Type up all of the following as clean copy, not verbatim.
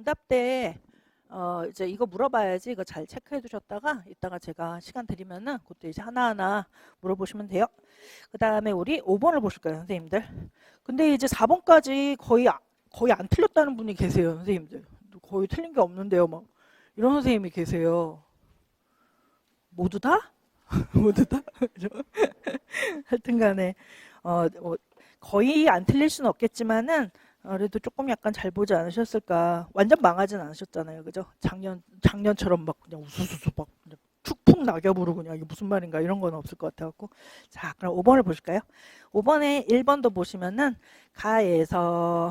응답대 이제 이거 물어봐야지 이거 잘 체크해 두셨다가 이따가 제가 시간 드리면은 그것도 이제 하나하나 물어보시면 돼요. 그 다음에 우리 5번을 보실 거예요, 선생님들. 근데 이제 4번까지 거의 안 틀렸다는 분이 계세요, 선생님들. 거의 틀린 게 없는데요, 막 이런 선생님이 계세요. 모두 다? 모두 다? 그죠? 하여튼간에 거의 안 틀릴 수는 없겠지만은 그래도 조금 약간 잘 보지 않으셨을까. 완전 망하진 않으셨잖아요, 그죠? 작년처럼 막 그냥 우수수수 막 그냥 툭툭 낙엽으로 그냥 이게 무슨 말인가 이런 건 없을 것 같아갖고. 자, 그럼 5번을 보실까요? 5번에 1번도 보시면은 가에서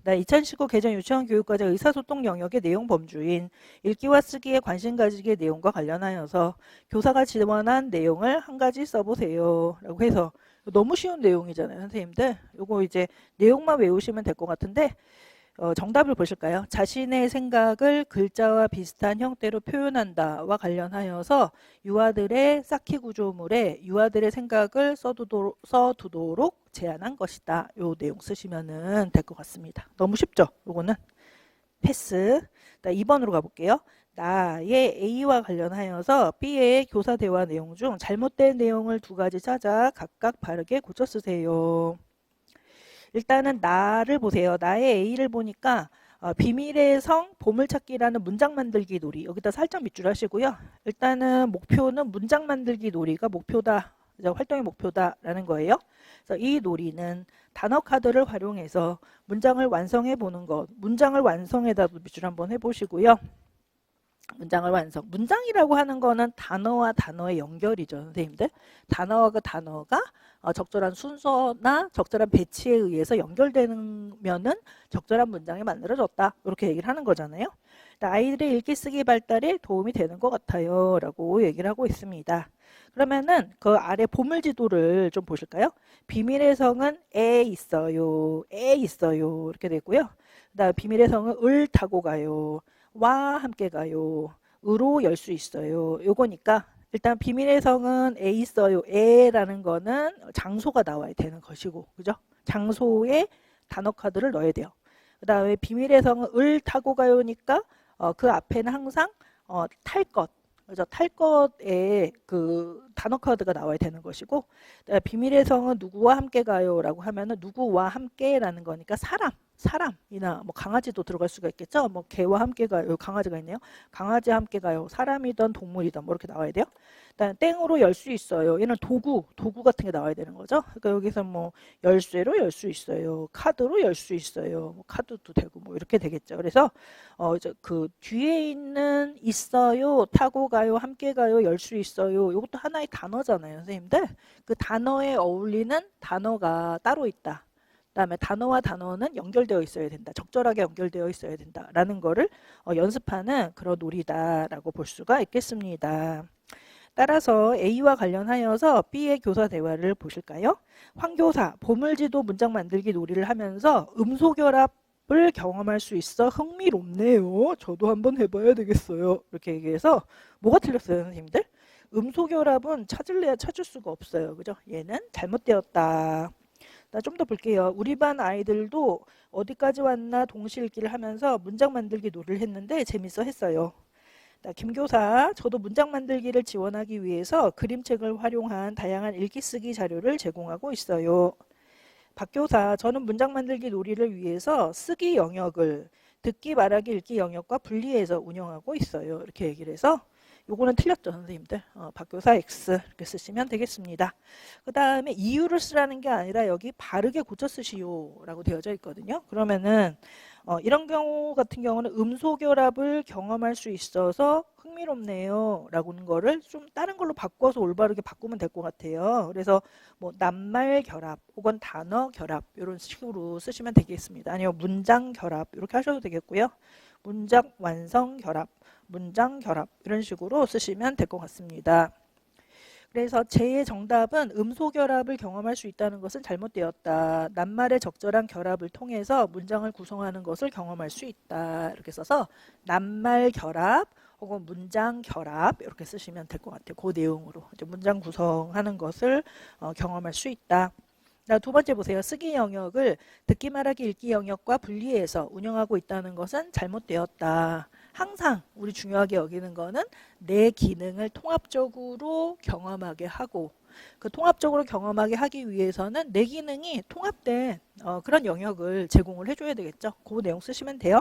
2019 개정 유치원 교육과제 의사소통 영역의 내용 범주인 읽기와 쓰기에 관심 가지기의 내용과 관련하여서 교사가 지원한 내용을 한 가지 써보세요 라고 해서 너무 쉬운 내용이잖아요, 선생님들. 요거 이제 내용만 외우시면 될 것 같은데 정답을 보실까요? 자신의 생각을 글자와 비슷한 형태로 표현한다와 관련하여서 유아들의 쌓기 구조물에 유아들의 생각을 써두도록 제안한 것이다. 요 내용 쓰시면 될 것 같습니다. 너무 쉽죠? 요거는 패스. 2번으로 가볼게요. 나의 A와 관련하여서 B의 교사 대화 내용 중 잘못된 내용을 두 가지 찾아 각각 바르게 고쳐 쓰세요. 일단은 나를 보세요. 나의 A를 보니까 비밀의 성 보물찾기라는 문장 만들기 놀이 여기다 살짝 밑줄 하시고요. 일단은 목표는 문장 만들기 놀이가 목표다. 활동의 목표다라는 거예요. 그래서 이 놀이는 단어 카드를 활용해서 문장을 완성해 보는 것. 문장을 완성에다도 밑줄 한번 해보시고요. 문장을 완성. 문장이라고 하는 거는 단어와 단어의 연결이죠, 선생님들. 단어와 단어가 적절한 순서나 적절한 배치에 의해서 연결되면은 적절한 문장이 만들어졌다. 이렇게 얘기를 하는 거잖아요. 아이들의 읽기 쓰기 발달에 도움이 되는 것 같아요. 라고 얘기를 하고 있습니다. 그러면은 그 아래 보물지도를 좀 보실까요? 비밀의 성은 에 있어요. 에 있어요. 이렇게 되고요. 그다음 비밀의 성은 을 타고 가요. 와 함께 가요. 으로 열 수 있어요. 요거니까 일단 비밀의 성은 에 있어요. 에라는 거는 장소가 나와야 되는 것이고, 그죠? 장소에 단어 카드를 넣어야 돼요. 그 다음에 비밀의 성은 을 타고 가요니까 그 앞에는 항상 탈 것, 그죠? 탈 것에 그 단어 카드가 나와야 되는 것이고, 비밀의 성은 누구와 함께 가요라고 하면은 누구와 함께라는 거니까 사람이나 뭐 강아지도 들어갈 수가 있겠죠. 뭐 개와 함께 가요. 강아지가 있네요. 강아지와 함께 가요. 사람이든 동물이든 뭐 이렇게 나와야 돼요. 일단 땡으로 열 수 있어요. 얘는 도구 같은 게 나와야 되는 거죠. 그러니까 여기서 뭐 열쇠로 열 수 있어요. 카드로 열 수 있어요. 뭐 카드도 되고 뭐 이렇게 되겠죠. 그래서 이제 그 뒤에 있는 있어요, 타고 가요, 함께 가요, 열 수 있어요. 이것도 하나의 단어잖아요, 선생님들. 그 단어에 어울리는 단어가 따로 있다. 그다음에 단어와 단어는 연결되어 있어야 된다. 적절하게 연결되어 있어야 된다라는 거를 연습하는 그런 놀이다라고 볼 수가 있겠습니다. 따라서 A와 관련하여서 B의 교사 대화를 보실까요? 황 교사, 보물지도 문장 만들기 놀이를 하면서 음소결합을 경험할 수 있어 흥미롭네요. 저도 한번 해봐야 되겠어요. 이렇게 얘기해서 뭐가 틀렸어요, 선생님들? 음소결합은 찾을래야 찾을 수가 없어요. 그죠? 얘는 잘못되었다. 좀 더 볼게요. 우리 반 아이들도 어디까지 왔나 동시 읽기를 하면서 문장 만들기 놀이를 했는데 재밌어 했어요. 김 교사, 저도 문장 만들기를 지원하기 위해서 그림책을 활용한 다양한 읽기 쓰기 자료를 제공하고 있어요. 박 교사, 저는 문장 만들기 놀이를 위해서 쓰기 영역을 듣기, 말하기, 읽기 영역과 분리해서 운영하고 있어요. 이렇게 얘기를 해서 요거는 틀렸죠, 선생님들. 박교사 X 이렇게 쓰시면 되겠습니다. 그 다음에 이유를 쓰라는 게 아니라 여기 바르게 고쳐 쓰시오라고 되어져 있거든요. 그러면은 이런 경우 같은 경우는 음소결합을 경험할 수 있어서 흥미롭네요 라고는 거를 좀 다른 걸로 바꿔서 올바르게 바꾸면 될 것 같아요. 그래서 뭐 낱말 결합 혹은 단어 결합 이런 식으로 쓰시면 되겠습니다. 아니면 문장 결합 이렇게 하셔도 되겠고요. 문장 완성 결합, 문장 결합 이런 식으로 쓰시면 될 것 같습니다. 그래서 제 정답은 음소결합을 경험할 수 있다는 것은 잘못되었다. 낱말의 적절한 결합을 통해서 문장을 구성하는 것을 경험할 수 있다. 이렇게 써서 낱말 결합 혹은 문장 결합 이렇게 쓰시면 될 것 같아요. 그 내용으로 이제 문장 구성하는 것을 경험할 수 있다. 두 번째 보세요. 쓰기 영역을 듣기 말하기 읽기 영역과 분리해서 운영하고 있다는 것은 잘못되었다. 항상 우리 중요하게 여기는 거는 내 기능을 통합적으로 경험하게 하고, 그 통합적으로 경험하게 하기 위해서는 내 기능이 통합된 그런 영역을 제공을 해줘야 되겠죠. 그 내용 쓰시면 돼요.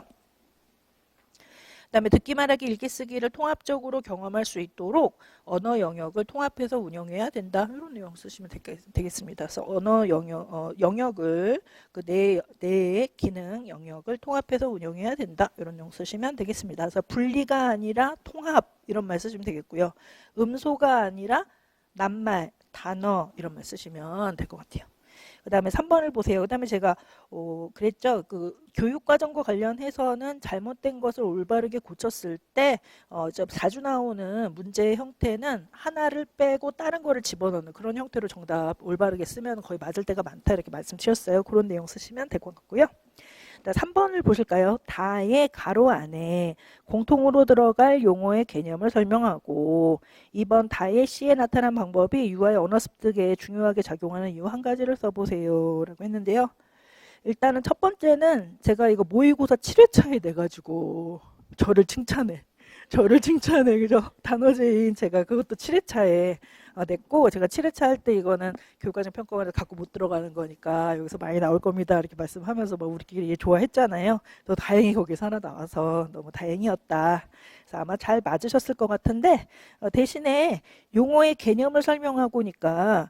그다음에 듣기 말하기 읽기 쓰기를 통합적으로 경험할 수 있도록 언어 영역을 통합해서 운영해야 된다. 이런 내용 쓰시면 되겠습니다. 그래서 언어 영역을 내 기능 영역을 통합해서 운영해야 된다. 이런 내용 쓰시면 되겠습니다. 그래서 분리가 아니라 통합 이런 말 쓰시면 되겠고요. 음소가 아니라 낱말, 단어 이런 말 쓰시면 될 것 같아요. 그 다음에 3번을 보세요. 그 다음에 제가 그랬죠. 그 교육과정과 관련해서는 잘못된 것을 올바르게 고쳤을 때 자주 나오는 문제의 형태는 하나를 빼고 다른 거를 집어넣는 그런 형태로 정답 올바르게 쓰면 거의 맞을 때가 많다 이렇게 말씀드렸어요. 그런 내용 쓰시면 될 것 같고요. 3번을 보실까요? 다의 가로 안에 공통으로 들어갈 용어의 개념을 설명하고 2번 다의 시에 나타난 방법이 유아의 언어 습득에 중요하게 작용하는 이유 한 가지를 써보세요 라고 했는데요. 일단은 첫 번째는 제가 이거 모의고사 7회차에 내가지고 저를 칭찬해. 그죠? 단어제인 제가 그것도 7회차에 냈고, 제가 7회차 할 때 이거는 교육과정 평가원에 갖고 못 들어가는 거니까 여기서 많이 나올 겁니다 이렇게 말씀하면서 뭐 우리끼리 좋아했잖아요. 또 다행히 거기서 하나 나와서 너무 다행이었다. 그래서 아마 잘 맞으셨을 것 같은데 대신에 용어의 개념을 설명하고니까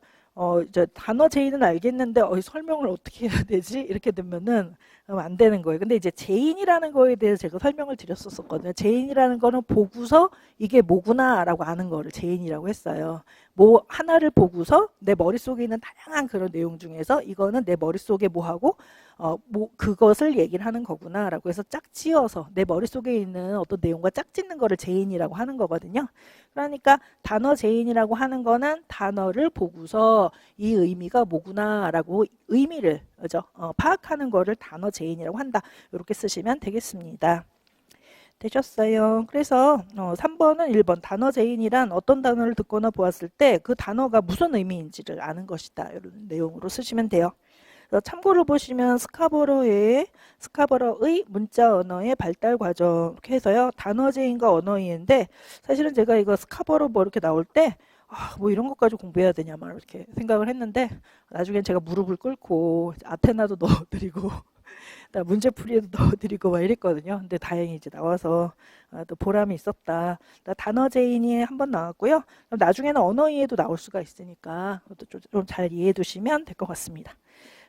이제 단어 제인은 알겠는데 설명을 어떻게 해야 되지? 이렇게 되면은 안 되는 거예요. 근데 이제 제인이라는 거에 대해서 제가 설명을 드렸었거든요. 제인이라는 거는 보고서 이게 뭐구나라고 아는 거를 제인이라고 했어요. 뭐 하나를 보고서 내 머릿속에 있는 다양한 그런 내용 중에서 이거는 내 머릿속에 뭐하고 뭐 그것을 얘기를 하는 거구나라고 해서 짝지어서 내 머릿속에 있는 어떤 내용과 짝짓는 거를 제인이라고 하는 거거든요. 그러니까 단어 제인이라고 하는 거는 단어를 보고서 이 의미가 뭐구나라고 의미를 그죠? 파악하는 거를 단어 제인이라고 한다. 이렇게 쓰시면 되겠습니다. 되셨어요. 그래서 3번은 1번 단어 제인이란 어떤 단어를 듣거나 보았을 때 그 단어가 무슨 의미인지를 아는 것이다. 이런 내용으로 쓰시면 돼요. 참고를 보시면 스카버러의 문자 언어의 발달 과정 이렇게 해서요. 단어 제인과 언어인데 사실은 제가 이거 스카버러 뭐 이렇게 나올 때 뭐 이런 것까지 공부해야 되냐 막 이렇게 생각을 했는데 나중엔 제가 무릎을 꿇고 아테나도 넣어드리고 문제풀이에도 넣어드리고 막 이랬거든요. 근데 다행히 이제 나와서 또 보람이 있었다. 단어 제인이 한번 나왔고요. 나중에는 언어이에도 나올 수가 있으니까 좀 잘 이해해 두시면 될 것 같습니다.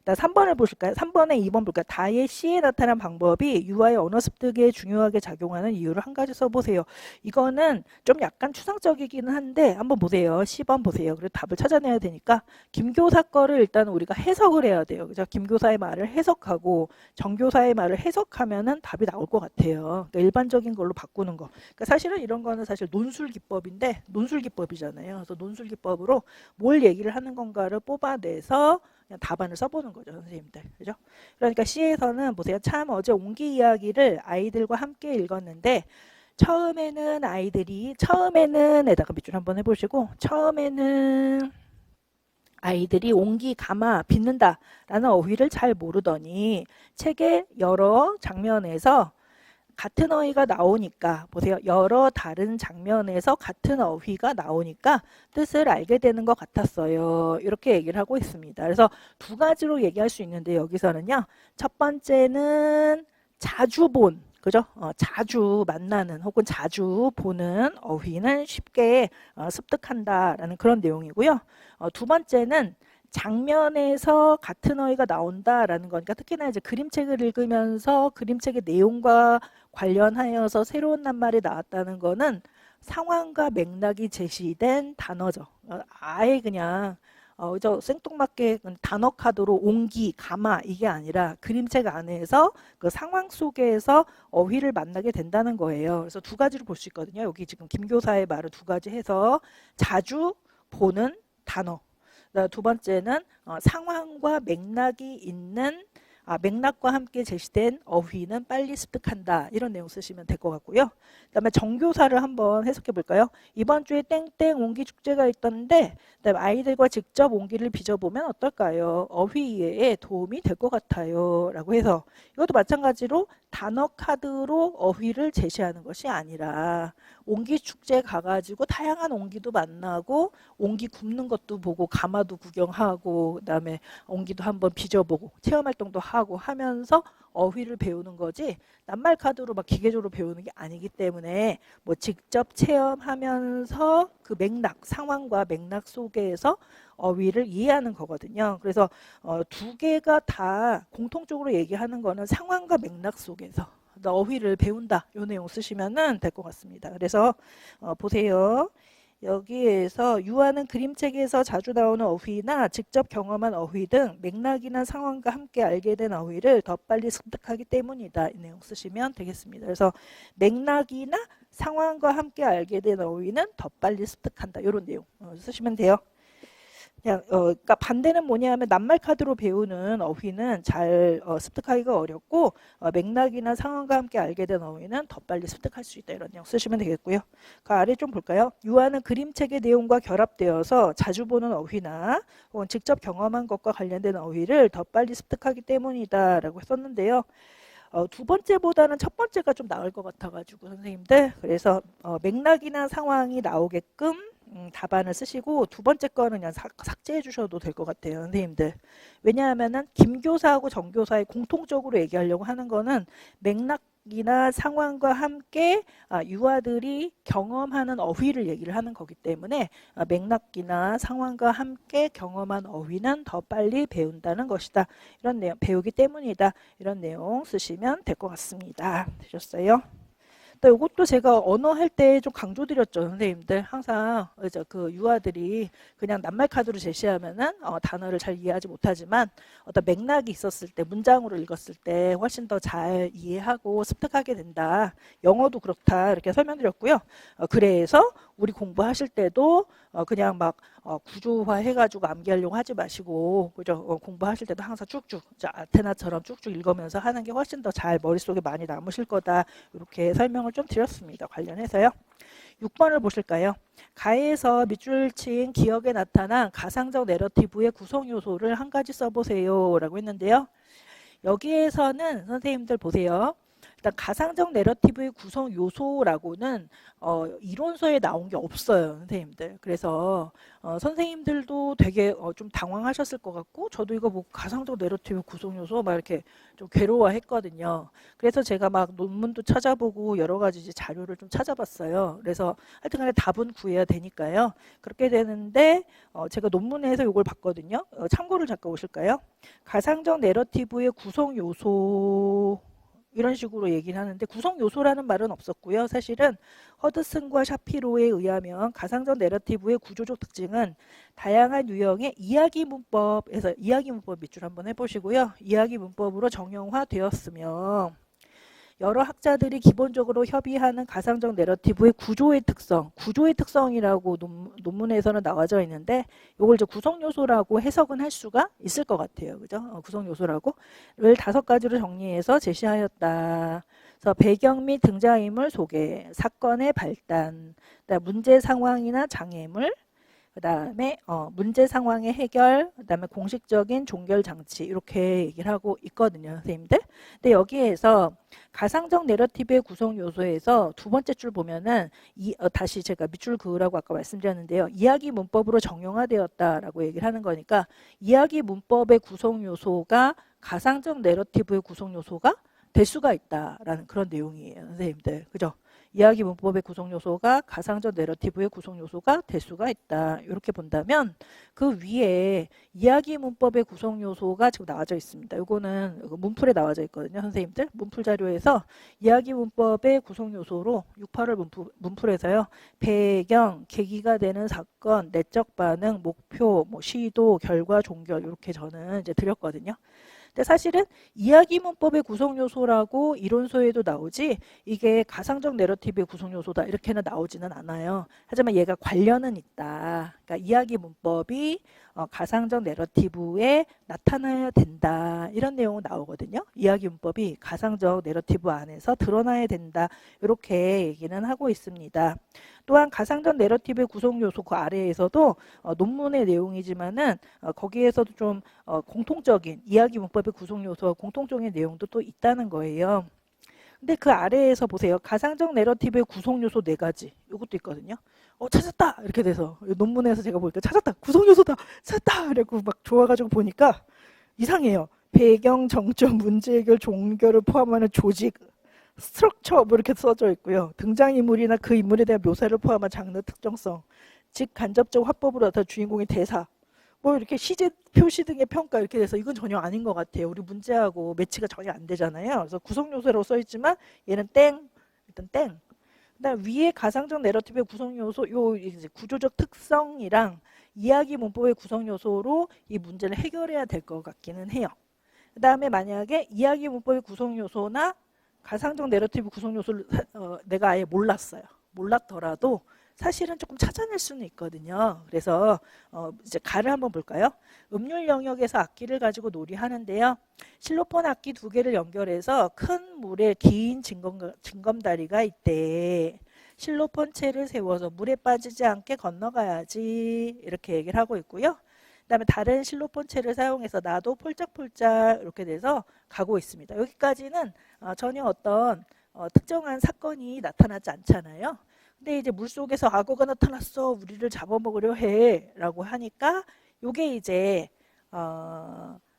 3번을 보실까요? 3번에 2번 볼까요? 다의 시에 나타난 방법이 유아의 언어 습득에 중요하게 작용하는 이유를 한 가지 써보세요. 이거는 좀 약간 추상적이기는 한데 한번 보세요. 10번 보세요. 그리고 답을 찾아내야 되니까 김교사 거를 일단 우리가 해석을 해야 돼요. 그죠? 김교사의 말을 해석하고 정교사의 말을 해석하면은 답이 나올 것 같아요. 그러니까 일반적인 걸로 바꾸는 거. 그러니까 사실은 이런 거는 사실 논술 기법인데 논술 기법이잖아요. 그래서 논술 기법으로 뭘 얘기를 하는 건가를 뽑아내서 그냥 답안을 써보는 거죠, 선생님들. 그죠? 그러니까 C에서는 보세요. 참 어제 옹기 이야기를 아이들과 함께 읽었는데 처음에는에다가 밑줄 한번 해보시고 처음에는 아이들이 옹기 가마 빚는다라는 어휘를 잘 모르더니 책의 여러 장면에서 같은 어휘가 나오니까 보세요. 여러 다른 장면에서 같은 어휘가 나오니까 뜻을 알게 되는 것 같았어요. 이렇게 얘기를 하고 있습니다. 그래서 두 가지로 얘기할 수 있는데 여기서는요. 첫 번째는 자주 본 그죠? 자주 만나는 혹은 자주 보는 어휘는 쉽게 습득한다라는 그런 내용이고요. 두 번째는 장면에서 같은 어휘가 나온다라는 거니까 특히나 이제 그림책을 읽으면서 그림책의 내용과 관련하여서 새로운 낱말이 나왔다는 거는 상황과 맥락이 제시된 단어죠. 아예 그냥 저 생뚱맞게 단어 카드로 옹기, 가마 이게 아니라 그림책 안에서 그 상황 속에서 어휘를 만나게 된다는 거예요. 그래서 두 가지로 볼 수 있거든요. 여기 지금 김 교사의 말을 두 가지 해서 자주 보는 단어. 두 번째는 상황과 맥락이 있는 맥락과 함께 제시된 어휘는 빨리 습득한다. 이런 내용 쓰시면 될 것 같고요. 그다음에 정교사를 한번 해석해 볼까요? 이번 주에 땡땡 옹기 축제가 있던데 그다음에 아이들과 직접 옹기를 빚어보면 어떨까요? 어휘 이해에 도움이 될 것 같아요. 라고 해서 이것도 마찬가지로 단어 카드로 어휘를 제시하는 것이 아니라 옹기 축제 가가지고 다양한 옹기도 만나고 옹기 굽는 것도 보고 가마도 구경하고 그다음에 옹기도 한번 빚어보고 체험활동도 하고 하면서 어휘를 배우는 거지 낱말 카드로 막 기계적으로 배우는 게 아니기 때문에 뭐 직접 체험하면서 그 맥락 상황과 맥락 속에서 어휘를 이해하는 거거든요. 그래서 두 개가 다 공통적으로 얘기하는 거는 상황과 맥락 속에서 어휘를 배운다. 이 내용 쓰시면 될 것 같습니다. 그래서 보세요. 여기에서 유아는 그림책에서 자주 나오는 어휘나 직접 경험한 어휘 등 맥락이나 상황과 함께 알게 된 어휘를 더 빨리 습득하기 때문이다. 이 내용 쓰시면 되겠습니다. 그래서 맥락이나 상황과 함께 알게 된 어휘는 더 빨리 습득한다. 이런 내용 쓰시면 돼요. 그냥 그러니까 반대는 뭐냐면 낱말 카드로 배우는 어휘는 잘 습득하기가 어렵고 맥락이나 상황과 함께 알게 된 어휘는 더 빨리 습득할 수 있다. 이런 내용 쓰시면 되겠고요. 그 아래 좀 볼까요? 유아는 그림책의 내용과 결합되어서 자주 보는 어휘나 혹은 직접 경험한 것과 관련된 어휘를 더 빨리 습득하기 때문이다 라고 썼는데요. 두 번째보다는 첫 번째가 좀 나을 것 같아가지고 선생님들 그래서 맥락이나 상황이 나오게끔 답안을 쓰시고 두 번째 거는 그냥 삭제해 주셔도 될 것 같아요 선생님들. 왜냐하면은 김교사하고 정교사의 공통적으로 얘기하려고 하는 거는 맥락이나 상황과 함께 유아들이 경험하는 어휘를 얘기를 하는 거기 때문에 맥락이나 상황과 함께 경험한 어휘는 더 빨리 배운다는 것이다. 이런 내용 배우기 때문이다. 이런 내용 쓰시면 될 것 같습니다. 되셨어요? 또 이것도 제가 언어 할 때 좀 강조드렸죠 선생님들. 항상 이제 그 유아들이 그냥 낱말 카드로 제시하면은 단어를 잘 이해하지 못하지만 어떤 맥락이 있었을 때 문장으로 읽었을 때 훨씬 더 잘 이해하고 습득하게 된다. 영어도 그렇다 이렇게 설명드렸고요. 그래서 우리 공부하실 때도 그냥 막 구조화 해가지고 암기하려고 하지 마시고 그죠? 공부하실 때도 항상 쭉쭉 아테나처럼 쭉쭉 읽으면서 하는 게 훨씬 더 잘 머릿속에 많이 남으실 거다. 이렇게 설명을 좀 드렸습니다. 관련해서요. 6번을 보실까요? 가에서 밑줄 친 기억에 나타난 가상적 내러티브의 구성 요소를 한 가지 써보세요. 라고 했는데요. 여기에서는 선생님들 보세요. 일단 가상적 내러티브의 구성 요소라고는 이론서에 나온 게 없어요 선생님들. 그래서 선생님들도 되게 좀 당황하셨을 것 같고 저도 이거 뭐 가상적 내러티브 구성 요소 막 이렇게 좀 괴로워했거든요. 그래서 제가 막 논문도 찾아보고 여러 가지 이제 자료를 좀 찾아봤어요. 그래서 하여튼간에 답은 구해야 되니까요. 그렇게 되는데 제가 논문에서 이걸 봤거든요. 참고를 잠깐 보실까요? 가상적 내러티브의 구성 요소 이런 식으로 얘기를 하는데 구성 요소라는 말은 없었고요. 사실은 허드슨과 샤피로에 의하면 가상적 내러티브의 구조적 특징은 다양한 유형의 이야기 문법에서 이야기 문법 밑줄 한번 해보시고요. 이야기 문법으로 정형화되었으며 여러 학자들이 기본적으로 협의하는 가상적 내러티브의 구조의 특성이라고 논문에서는 나와져 있는데 이걸 이제 구성 요소라고 해석은 할 수가 있을 것 같아요. 그죠? 구성 요소라고를 5가지로 정리해서 제시하였다. 그래서 배경 및 등장인물 소개, 사건의 발단, 문제 상황이나 장애물, 그 다음에 문제 상황의 해결, 그 다음에 공식적인 종결 장치 이렇게 얘기를 하고 있거든요 선생님들. 근데 여기에서 가상적 내러티브의 구성 요소에서 두 번째 줄 보면은 다시 제가 밑줄 그으라고 아까 말씀드렸는데요. 이야기 문법으로 정형화되었다라고 얘기를 하는 거니까 이야기 문법의 구성 요소가 가상적 내러티브의 구성 요소가 될 수가 있다라는 그런 내용이에요 선생님들. 그죠? 이야기 문법의 구성 요소가 가상적 내러티브의 구성 요소가 될 수가 있다. 이렇게 본다면 그 위에 이야기 문법의 구성 요소가 지금 나와져 있습니다. 이거는 문풀에 나와져 있거든요. 선생님들 문풀 자료에서 이야기 문법의 구성 요소로 6.8월 문풀에서요. 배경, 계기가 되는 사건, 내적 반응, 목표, 뭐 시도, 결과, 종결 이렇게 저는 이제 드렸거든요. 근데 사실은 이야기 문법의 구성 요소라고 이론서에도 나오지 이게 가상적 내러티브의 구성 요소다 이렇게는 나오지는 않아요. 하지만 얘가 관련은 있다. 그러니까 이야기 문법이 가상적 내러티브에 나타나야 된다. 이런 내용은 나오거든요. 이야기 문법이 가상적 내러티브 안에서 드러나야 된다. 이렇게 얘기는 하고 있습니다. 또한 가상적 내러티브의 구성 요소 그 아래에서도 논문의 내용이지만은 거기에서도 좀 공통적인 이야기 문법의 구성 요소와 공통적인 내용도 또 있다는 거예요. 근데 그 아래에서 보세요. 가상적 내러티브의 구성 요소 4가지. 이것도 있거든요. 찾았다! 이렇게 돼서 논문에서 제가 보니까 찾았다! 구성 요소다! 찾았다! 이러고 막 좋아가지고 보니까 이상해요. 배경, 정점, 문제 해결, 종결을 포함하는 조직, 스트럭처 뭐 이렇게 써져 있고요. 등장인물이나 그 인물에 대한 묘사를 포함한 장르 특정성, 즉 간접적 화법으로 나타난 주인공의 대사, 뭐 이렇게 시제 표시 등의 평가 이렇게 돼서 이건 전혀 아닌 것 같아요. 우리 문제하고 매치가 전혀 안 되잖아요. 그래서 구성 요소라고 써 있지만 얘는 땡, 일단 땡. 그다음 위에 가상적 내러티브의 구성 요소, 요 이제 구조적 특성이랑 이야기 문법의 구성 요소로 이 문제를 해결해야 될 것 같기는 해요. 그다음에 만약에 이야기 문법의 구성 요소나 가상적 내러티브 구성 요소를 내가 아예 몰랐더라도 사실은 조금 찾아낼 수는 있거든요. 그래서 이제 가를 한번 볼까요? 음률 영역에서 악기를 가지고 놀이하는데요. 실로폰 악기 2개를 연결해서 큰 물에 긴 징검다리가 있대. 실로폰 채를 세워서 물에 빠지지 않게 건너가야지 이렇게 얘기를 하고 있고요. 그다음에 다른 실로폰 채를 사용해서 나도 폴짝폴짝 이렇게 돼서 가고 있습니다. 여기까지는 전혀 어떤 특정한 사건이 나타나지 않잖아요. 근데 이제 물속에서 악어가 나타났어. 우리를 잡아먹으려 해. 라고 하니까 요게 이제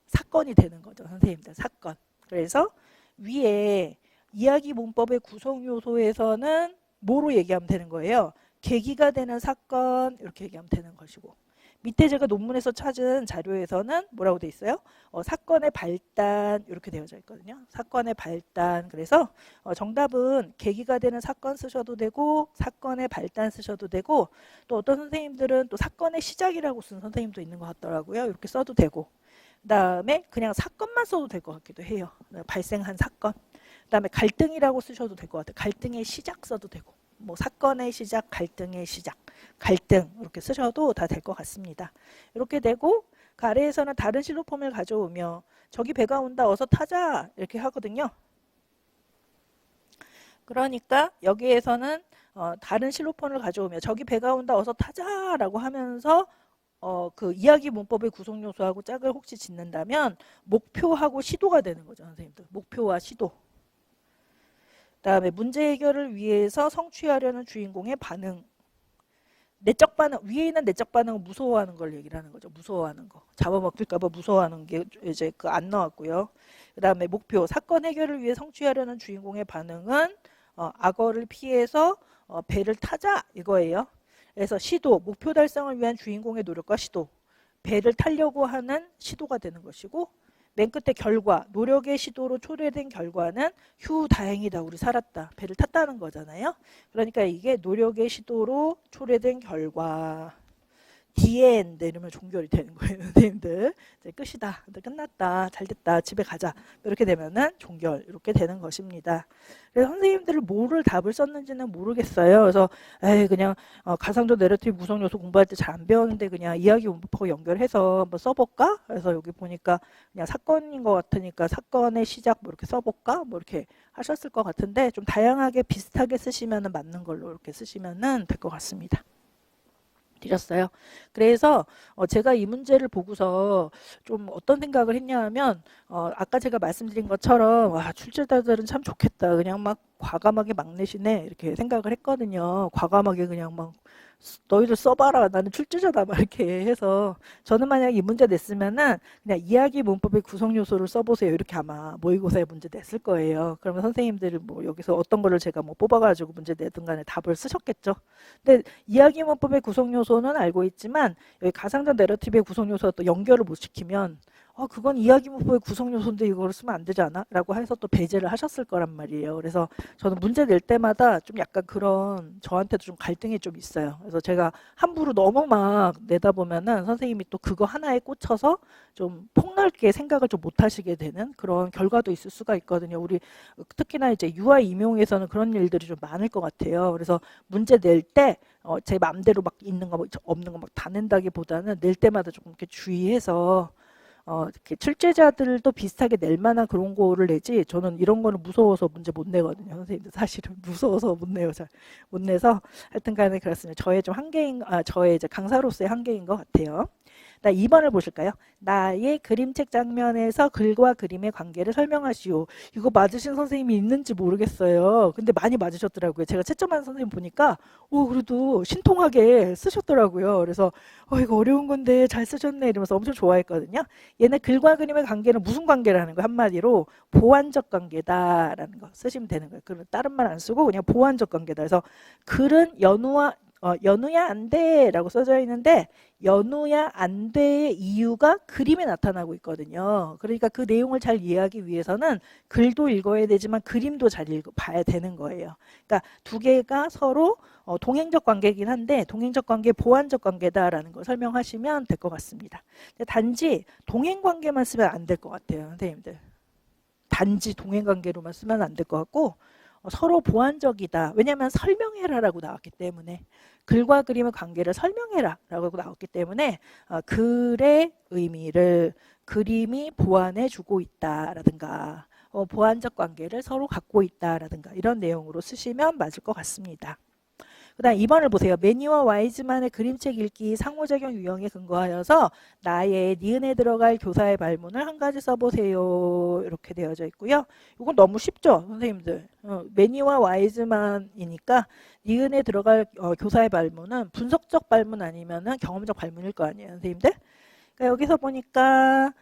사건이 되는 거죠. 선생님들 사건. 그래서 위에 이야기 문법의 구성 요소에서는 뭐로 얘기하면 되는 거예요? 계기가 되는 사건 이렇게 얘기하면 되는 것이고 밑에 제가 논문에서 찾은 자료에서는 뭐라고 돼 있어요? 사건의 발단 이렇게 되어져 있거든요. 사건의 발단. 그래서 정답은 계기가 되는 사건 쓰셔도 되고 사건의 발단 쓰셔도 되고 또 어떤 선생님들은 또 사건의 시작이라고 쓴 선생님도 있는 것 같더라고요. 이렇게 써도 되고 그다음에 그냥 사건만 써도 될 것 같기도 해요. 발생한 사건. 그다음에 갈등이라고 쓰셔도 될 것 같아요. 갈등의 시작 써도 되고 뭐 사건의 시작, 갈등의 시작, 갈등 이렇게 쓰셔도 다 될 것 같습니다. 이렇게 되고 그 아래에서는 다른 실로폼을 가져오며 저기 배가 온다 어서 타자 이렇게 하거든요. 그러니까 여기에서는 다른 실로폰을 가져오며 저기 배가 온다 어서 타자라고 하면서 그 이야기 문법의 구성 요소하고 짝을 혹시 짓는다면 목표하고 시도가 되는 거죠, 선생님들. 목표와 시도. 그다음에 문제 해결을 위해서 성취하려는 주인공의 반응. 내적 반응, 위에 있는 내적 반응은 무서워하는 걸 얘기를 하는 거죠. 무서워하는 거. 잡아먹힐까봐 무서워하는 게 이제 그 안 나왔고요. 그다음에 목표, 사건 해결을 위해 성취하려는 주인공의 반응은 악어를 피해서 배를 타자 이거예요. 그래서 시도, 목표 달성을 위한 주인공의 노력과 시도, 배를 타려고 하는 시도가 되는 것이고 맨 끝에 결과, 노력의 시도로 초래된 결과는 휴 다행이다 우리 살았다 배를 탔다는 거잖아요. 그러니까 이게 노력의 시도로 초래된 결과 the end 이러면 종결이 되는 거예요. 선생님들 이제 끝이다 끝났다 잘됐다 집에 가자 이렇게 되면은 종결 이렇게 되는 것입니다. 그래서 선생님들은 뭐를 답을 썼는지는 모르겠어요. 그래서 그냥 가상적 내러티브 구성 요소 공부할 때 잘 안 배웠는데 그냥 이야기 문법하고 연결해서 한번 써볼까? 그래서 여기 보니까 그냥 사건인 것 같으니까 사건의 시작 뭐 이렇게 써볼까? 뭐 이렇게 하셨을 것 같은데 좀 다양하게 비슷하게 쓰시면은 맞는 걸로 이렇게 쓰시면은 될 것 같습니다. 드렸어요. 그래서 제가 이 문제를 보고서 좀 어떤 생각을 했냐 하면 아까 제가 말씀드린 것처럼 와 출제자들은 참 좋겠다. 그냥 막 과감하게 막 내시네 이렇게 생각을 했거든요. 과감하게 그냥 막 너희들 써봐라 나는 출제자다 막 이렇게 해서 저는 만약 이 문제 냈으면은 그냥 이야기 문법의 구성 요소를 써보세요 이렇게 아마 모의고사에 문제 냈을 거예요. 그러면 선생님들이 뭐 여기서 어떤 거를 제가 뭐 뽑아가지고 문제 내든 간에 답을 쓰셨겠죠. 근데 이야기 문법의 구성 요소는 알고 있지만 여기 가상적 내러티브의 구성 요소와 또 연결을 못 시키면 그건 이야기문법의 구성 요소인데 이거를 쓰면 안 되지 않아? 라고 해서 또 배제를 하셨을 거란 말이에요. 그래서 저는 문제 낼 때마다 좀 약간 그런 저한테도 좀 갈등이 좀 있어요. 그래서 제가 함부로 너무 막 내다 보면은 선생님이 또 그거 하나에 꽂혀서 좀 폭넓게 생각을 좀 못 하시게 되는 그런 결과도 있을 수가 있거든요. 우리 특히나 이제 유아 임용에서는 그런 일들이 좀 많을 것 같아요. 그래서 문제 낼 때 제 마음대로 막 있는 거 없는 거 막 다 낸다기보다는 낼 때마다 조금 이렇게 주의해서 이렇게 출제자들도 비슷하게 낼 만한 그런 거를 내지 저는 이런 거는 무서워서 문제 못 내거든요. 선생님들 사실은 무서워서 못 내요. 잘 못 내서 하여튼 간에 그렇습니다. 저의 좀 한계인 저의 이제 강사로서의 한계인 것 같아요. 2번을 보실까요? 나의 그림책 장면에서 글과 그림의 관계를 설명하시오. 이거 맞으신 선생님이 있는지 모르겠어요. 근데 많이 맞으셨더라고요. 제가 채점하는 선생님 보니까 그래도 신통하게 쓰셨더라고요. 그래서 이거 어려운 건데 잘 쓰셨네 이러면서 엄청 좋아했거든요. 얘네 글과 그림의 관계는 무슨 관계라는 거 한마디로 보완적 관계다라는 거 쓰시면 되는 거예요. 그럼 다른 말 안 쓰고 그냥 보완적 관계다. 그래서 글은 연우야 안 돼라고 써져 있는데 연우야 안 돼의 이유가 그림에 나타나고 있거든요. 그러니까 그 내용을 잘 이해하기 위해서는 글도 읽어야 되지만 그림도 잘 봐야 되는 거예요. 그러니까 두 개가 서로 동행적 관계이긴 한데 동행적 관계, 보완적 관계다라는 걸 설명하시면 될 것 같습니다. 단지 동행 관계만 쓰면 안 될 것 같아요, 선생님들. 단지 동행 관계로만 쓰면 안 될 것 같고 서로 보완적이다. 왜냐하면 설명해라라고 나왔기 때문에 글과 그림의 관계를 설명해라라고 나왔기 때문에 글의 의미를 그림이 보완해주고 있다라든가 보완적 관계를 서로 갖고 있다라든가 이런 내용으로 쓰시면 맞을 것 같습니다. 그 다음 2번을 보세요. 매니와 와이즈만의 그림책 읽기 상호작용 유형에 근거하여서 나의 니은에 들어갈 교사의 발문을 한 가지 써보세요. 이렇게 되어져 있고요. 이건 너무 쉽죠, 선생님들. 매니와 와이즈만이니까 니은에 들어갈 교사의 발문은 분석적 발문 아니면은 경험적 발문일 거 아니에요, 선생님들. 그러니까 여기서 보니까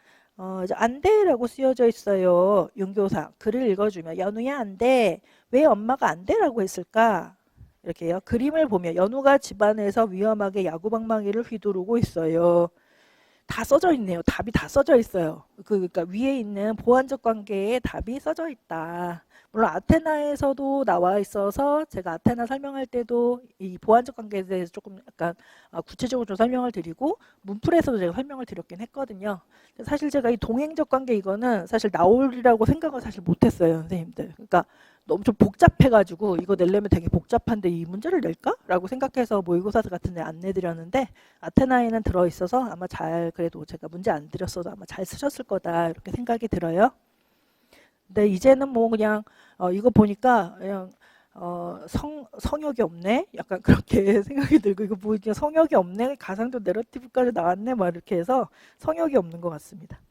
안 돼라고 쓰여져 있어요. 윤교사 글을 읽어주면 연우야 안 돼. 왜 엄마가 안 돼라고 했을까? 이렇게요. 그림을 보면 연우가 집안에서 위험하게 야구방망이를 휘두르고 있어요. 다 써져 있네요. 답이 다 써져 있어요. 그러니까 위에 있는 보완적 관계에 답이 써져 있다. 물론 아테나에서도 나와 있어서 제가 아테나 설명할 때도 이 보완적 관계에 대해서 조금 약간 구체적으로 좀 설명을 드리고 문풀에서도 제가 설명을 드렸긴 했거든요. 사실 제가 이 동행적 관계 이거는 사실 나올이라고 생각을 사실 못했어요, 선생님들. 그러니까 너무 좀 복잡해가지고 이거 내려면 되게 복잡한데 이 문제를 낼까? 라고 생각해서 모의고사 같은 데 안 내드렸는데 아테나에는 들어있어서 아마 잘 그래도 제가 문제 안 드렸어도 아마 잘 쓰셨을 거다 이렇게 생각이 들어요. 근데 이제는 뭐 그냥 이거 보니까 그냥 성역이 없네? 약간 그렇게 생각이 들고 이거 보니까 성역이 없네? 가상도 내러티브까지 나왔네? 막 이렇게 해서 성역이 없는 것 같습니다.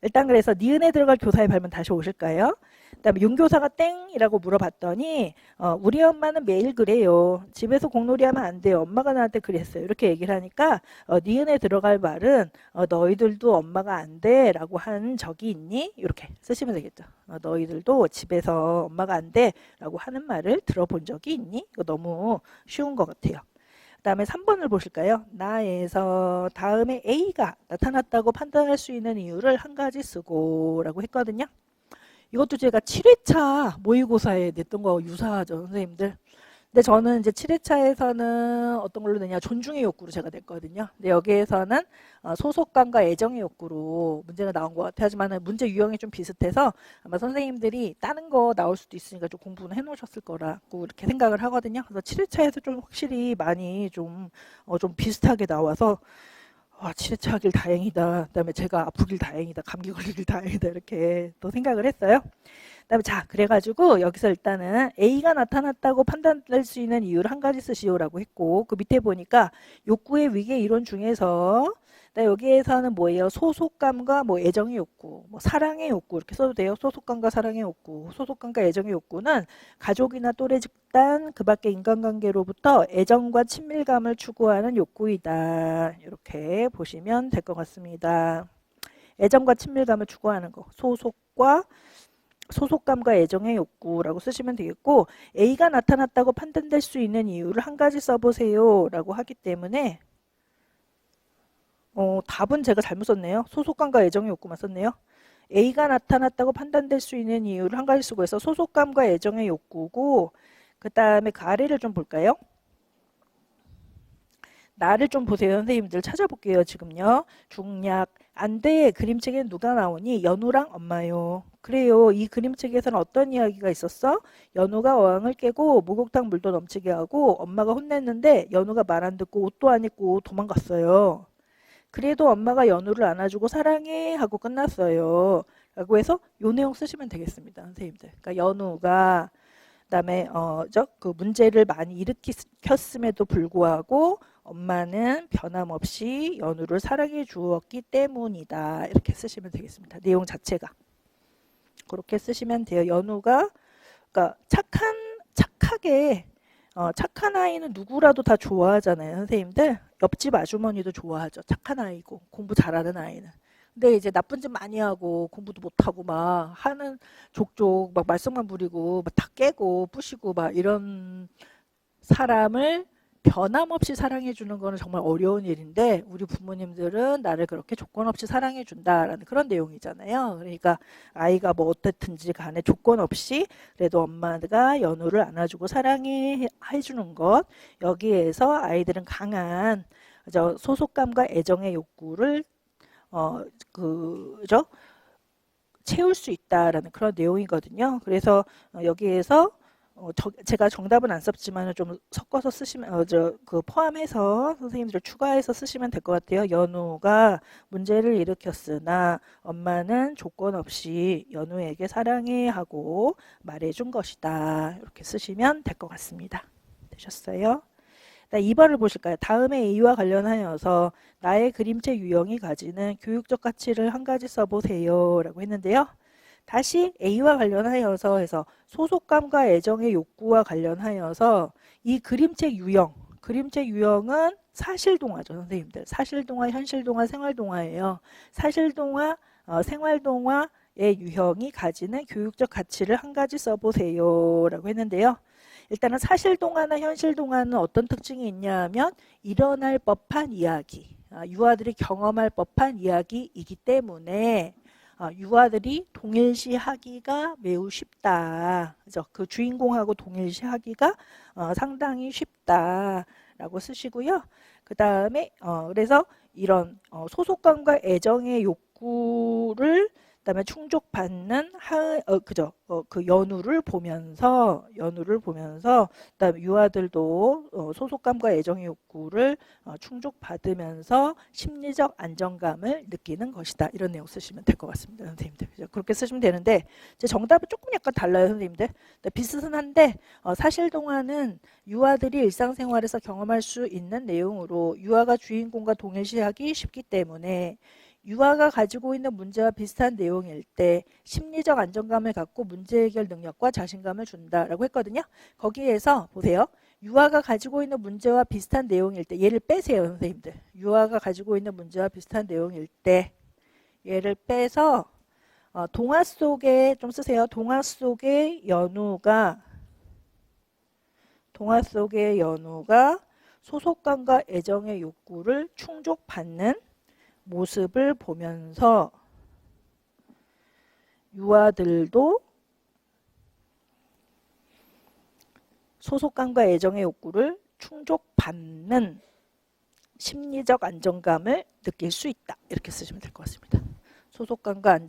일단 그래서 니은에 들어갈 교사의 발문 다시 오실까요? 그다음에 윤교사가 땡이라고 물어봤더니 우리 엄마는 매일 그래요. 집에서 공놀이하면 안 돼요. 엄마가 나한테 그랬어요. 이렇게 얘기를 하니까 니은에 들어갈 말은 너희들도 엄마가 안 돼라고 한 적이 있니? 이렇게 쓰시면 되겠죠. 너희들도 집에서 엄마가 안 돼라고 하는 말을 들어본 적이 있니? 이거 너무 쉬운 것 같아요. 그 다음에 3번을 보실까요? 나에서 다음에 A가 나타났다고 판단할 수 있는 이유를 한 가지 쓰고 라고 했거든요. 이것도 제가 7회차 모의고사에 냈던 거 유사하죠, 선생님들. 근데 저는 이제 7회차에서는 어떤 걸로 내냐, 존중의 욕구로 제가 냈거든요. 근데 여기에서는 소속감과 애정의 욕구로 문제가 나온 것 같아요. 하지만 문제 유형이 좀 비슷해서 아마 선생님들이 다른 거 나올 수도 있으니까 좀 공부는 해놓으셨을 거라고 이렇게 생각을 하거든요. 그래서 7회차에서 좀 확실히 많이 좀 비슷하게 나와서 7회차 하길 다행이다. 그다음에 제가 아프길 다행이다. 감기 걸리길 다행이다. 이렇게 또 생각을 했어요. 그다음에 자, 그래가지고 여기서 일단은 A가 나타났다고 판단될 수 있는 이유를 한 가지 쓰시오라고 했고 그 밑에 보니까 욕구의 위계 이론 중에서 여기에서는 뭐예요? 소속감과 뭐 애정의 욕구, 뭐 사랑의 욕구 이렇게 써도 돼요. 소속감과 사랑의 욕구, 소속감과 애정의 욕구는 가족이나 또래 집단 그 밖의 인간관계로부터 애정과 친밀감을 추구하는 욕구이다. 이렇게 보시면 될 것 같습니다. 애정과 친밀감을 추구하는 거, 소속감과 애정의 욕구라고 쓰시면 되겠고 A가 나타났다고 판단될 수 있는 이유를 한 가지 써보세요 라고 하기 때문에 답은 제가 잘못 썼네요. 소속감과 애정의 욕구만 썼네요. A가 나타났다고 판단될 수 있는 이유를 한 가지 쓰고 해서 소속감과 애정의 욕구고, 그 다음에 그 아래를 좀 볼까요? 나를 좀 보세요. 선생님들 찾아볼게요. 지금요. 중략. 안 돼. 그림책엔 누가 나오니? 연우랑 엄마요. 그래요. 이 그림책에서는 어떤 이야기가 있었어? 연우가 어항을 깨고 목욕탕 물도 넘치게 하고 엄마가 혼냈는데 연우가 말 안 듣고 옷도 안 입고 도망갔어요. 그래도 엄마가 연우를 안아주고 사랑해 하고 끝났어요. 라고 해서 요 내용 쓰시면 되겠습니다. 선생님들. 그러니까 연우가 그다음에 그 문제를 많이 일으켰음에도 불구하고 엄마는 변함없이 연우를 사랑해 주었기 때문이다. 이렇게 쓰시면 되겠습니다. 내용 자체가. 그렇게 쓰시면 돼요. 연우가 그러니까 착하게 착한 아이는 누구라도 다 좋아하잖아요. 선생님들. 옆집 아주머니도 좋아하죠. 착한 아이고 공부 잘하는 아이는. 근데 이제 나쁜 짓 많이 하고 공부도 못하고 막 하는 족족 막 말썽만 부리고 막 다 깨고 부시고 막 이런 사람을 변함없이 사랑해 주는 거는 정말 어려운 일인데 우리 부모님들은 나를 그렇게 조건 없이 사랑해 준다라는 그런 내용이잖아요. 그러니까 아이가 뭐 어떻든지 간에 조건 없이 그래도 엄마가 연우를 안아주고 사랑해 해주는 것, 여기에서 아이들은 강한 소속감과 애정의 욕구를 그죠? 채울 수 있다라는 그런 내용이거든요. 그래서 여기에서 제가 정답은 안 썼지만 좀 섞어서 쓰시면 그 포함해서 선생님들 추가해서 쓰시면 될 것 같아요. 연우가 문제를 일으켰으나 엄마는 조건 없이 연우에게 사랑해 하고 말해준 것이다. 이렇게 쓰시면 될 것 같습니다. 되셨어요? 2번을 보실까요? 다음에 A와 관련하여서 나의 그림체 유형이 가지는 교육적 가치를 한 가지 써보세요. 라고 했는데요. 다시 A와 관련하여서 해서 소속감과 애정의 욕구와 관련하여서 이 그림체 유형은 사실동화죠. 선생님들. 사실동화, 현실동화, 생활동화예요. 사실동화, 생활동화의 유형이 가지는 교육적 가치를 한 가지 써보세요. 라고 했는데요. 일단은 사실동화나 현실동화는 어떤 특징이 있냐 하면 일어날 법한 이야기, 유아들이 경험할 법한 이야기이기 때문에 유아들이 동일시하기가 매우 쉽다. 그죠? 그 주인공하고 동일시하기가 상당히 쉽다라고 쓰시고요. 그 다음에 그래서 이런 소속감과 애정의 욕구를 그다음에 충족받는 그 연우를 보면서 그다음에 유아들도 소속감과 애정의 욕구를 충족받으면서 심리적 안정감을 느끼는 것이다. 이런 내용 쓰시면 될 것 같습니다. 선생님들. 그렇게 쓰시면 되는데 이제 정답은 조금 약간 달라요. 선생님들. 비슷한데 사실동화는 유아들이 일상생활에서 경험할 수 있는 내용으로 유아가 주인공과 동일시하기 쉽기 때문에 유아가 가지고 있는 문제와 비슷한 내용일 때 심리적 안정감을 갖고 문제 해결 능력과 자신감을 준다라고 했거든요. 거기에서 보세요. 유아가 가지고 있는 문제와 비슷한 내용일 때 얘를 빼세요. 선생님들. 유아가 가지고 있는 문제와 비슷한 내용일 때 얘를 빼서 동화 속에 좀 쓰세요. 동화 속의 연우가 소속감과 애정의 욕구를 충족받는 모습을 보면서 유아들도 소속감과 애정의 욕구를 충족받는 심리적 안정감을 느낄 수 있다. 이렇게 쓰시면 될 것 같습니다. 소속감과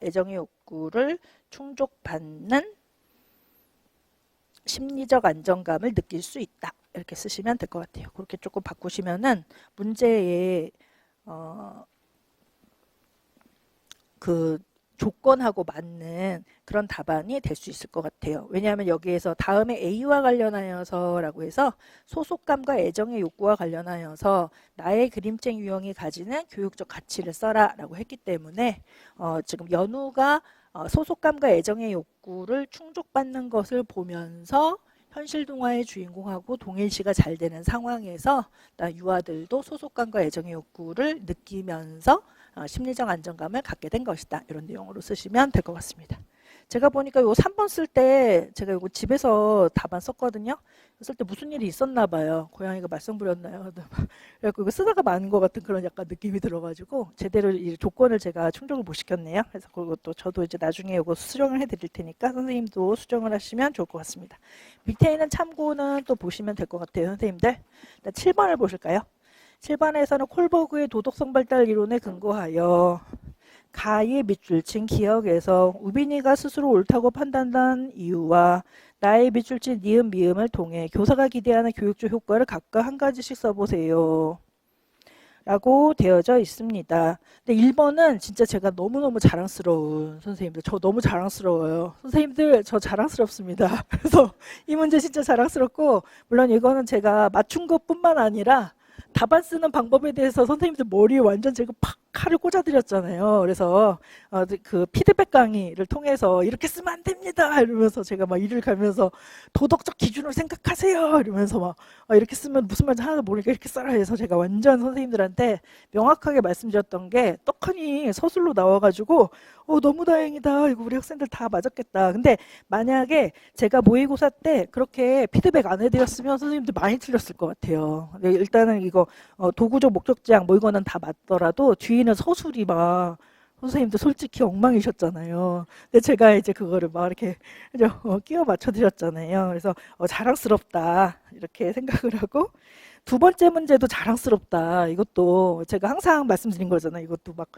애정의 욕구를 충족받는 심리적 안정감을 느낄 수 있다. 이렇게 쓰시면 될 것 같아요. 그렇게 조금 바꾸시면은 문제에 그 조건하고 맞는 그런 답안이 될 수 있을 것 같아요. 왜냐하면 여기에서 다음에 A와 관련하여서라고 해서 소속감과 애정의 욕구와 관련하여서 나의 그림책 유형이 가지는 교육적 가치를 써라 라고 했기 때문에 지금 연우가 소속감과 애정의 욕구를 충족받는 것을 보면서 현실 동화의 주인공하고 동일시가 잘 되는 상황에서 유아들도 소속감과 애정의 욕구를 느끼면서 심리적 안정감을 갖게 된 것이다. 이런 내용으로 쓰시면 될 것 같습니다. 제가 보니까 요 3번 쓸 때 제가 이거 집에서 답안 썼거든요. 쓸 때 무슨 일이 있었나 봐요. 고양이가 말썽 부렸나요? 그래갖고 이거 쓰다가 많은 것 같은 그런 약간 느낌이 들어가지고 제대로 이 조건을 제가 충족을 못 시켰네요. 그래서 그것도 저도 이제 나중에 이거 수정을 해드릴 테니까 선생님도 수정을 하시면 좋을 것 같습니다. 밑에 있는 참고는 또 보시면 될 것 같아요, 선생님들. 7번을 보실까요? 7번에서는 콜버그의 도덕성 발달 이론에 근거하여 가의 밑줄친 기억에서 우빈이가 스스로 옳다고 판단한 이유와 나의 밑줄친 니은 미음을 통해 교사가 기대하는 교육적 효과를 각각 한 가지씩 써보세요. 라고 되어져 있습니다. 근데 1번은 진짜 제가 너무너무 자랑스러운 선생님들, 저 너무 자랑스러워요. 선생님들 저 자랑스럽습니다. 그래서 이 문제 진짜 자랑스럽고, 물론 이거는 제가 맞춘 것뿐만 아니라 답안 쓰는 방법에 대해서 선생님들 머리에 완전 제가 팍 칼을 꽂아드렸잖아요. 그래서 그 피드백 강의를 통해서 이렇게 쓰면 안 됩니다 이러면서 제가 막 이를 가면서 도덕적 기준을 생각하세요 이러면서 막 이렇게 쓰면 무슨 말인지 하나도 모르니까 이렇게 써라 해서 제가 완전 선생님들한테 명확하게 말씀드렸던 게 떡하니 서술로 나와가지고 너무 다행이다, 이거 우리 학생들 다 맞았겠다. 근데 만약에 제가 모의고사 때 그렇게 피드백 안 해드렸으면 선생님들 많이 틀렸을 것 같아요. 일단은 이거 도구적 목적지향 뭐 이거는 다 맞더라도 뒤에는 서술이 막 선생님들 솔직히 엉망이셨잖아요. 근데 제가 이제 그거를 막 이렇게 끼워 맞춰 드렸잖아요. 그래서 자랑스럽다 이렇게 생각을 하고, 두 번째 문제도 자랑스럽다. 이것도 제가 항상 말씀드린 거잖아요. 이것도 막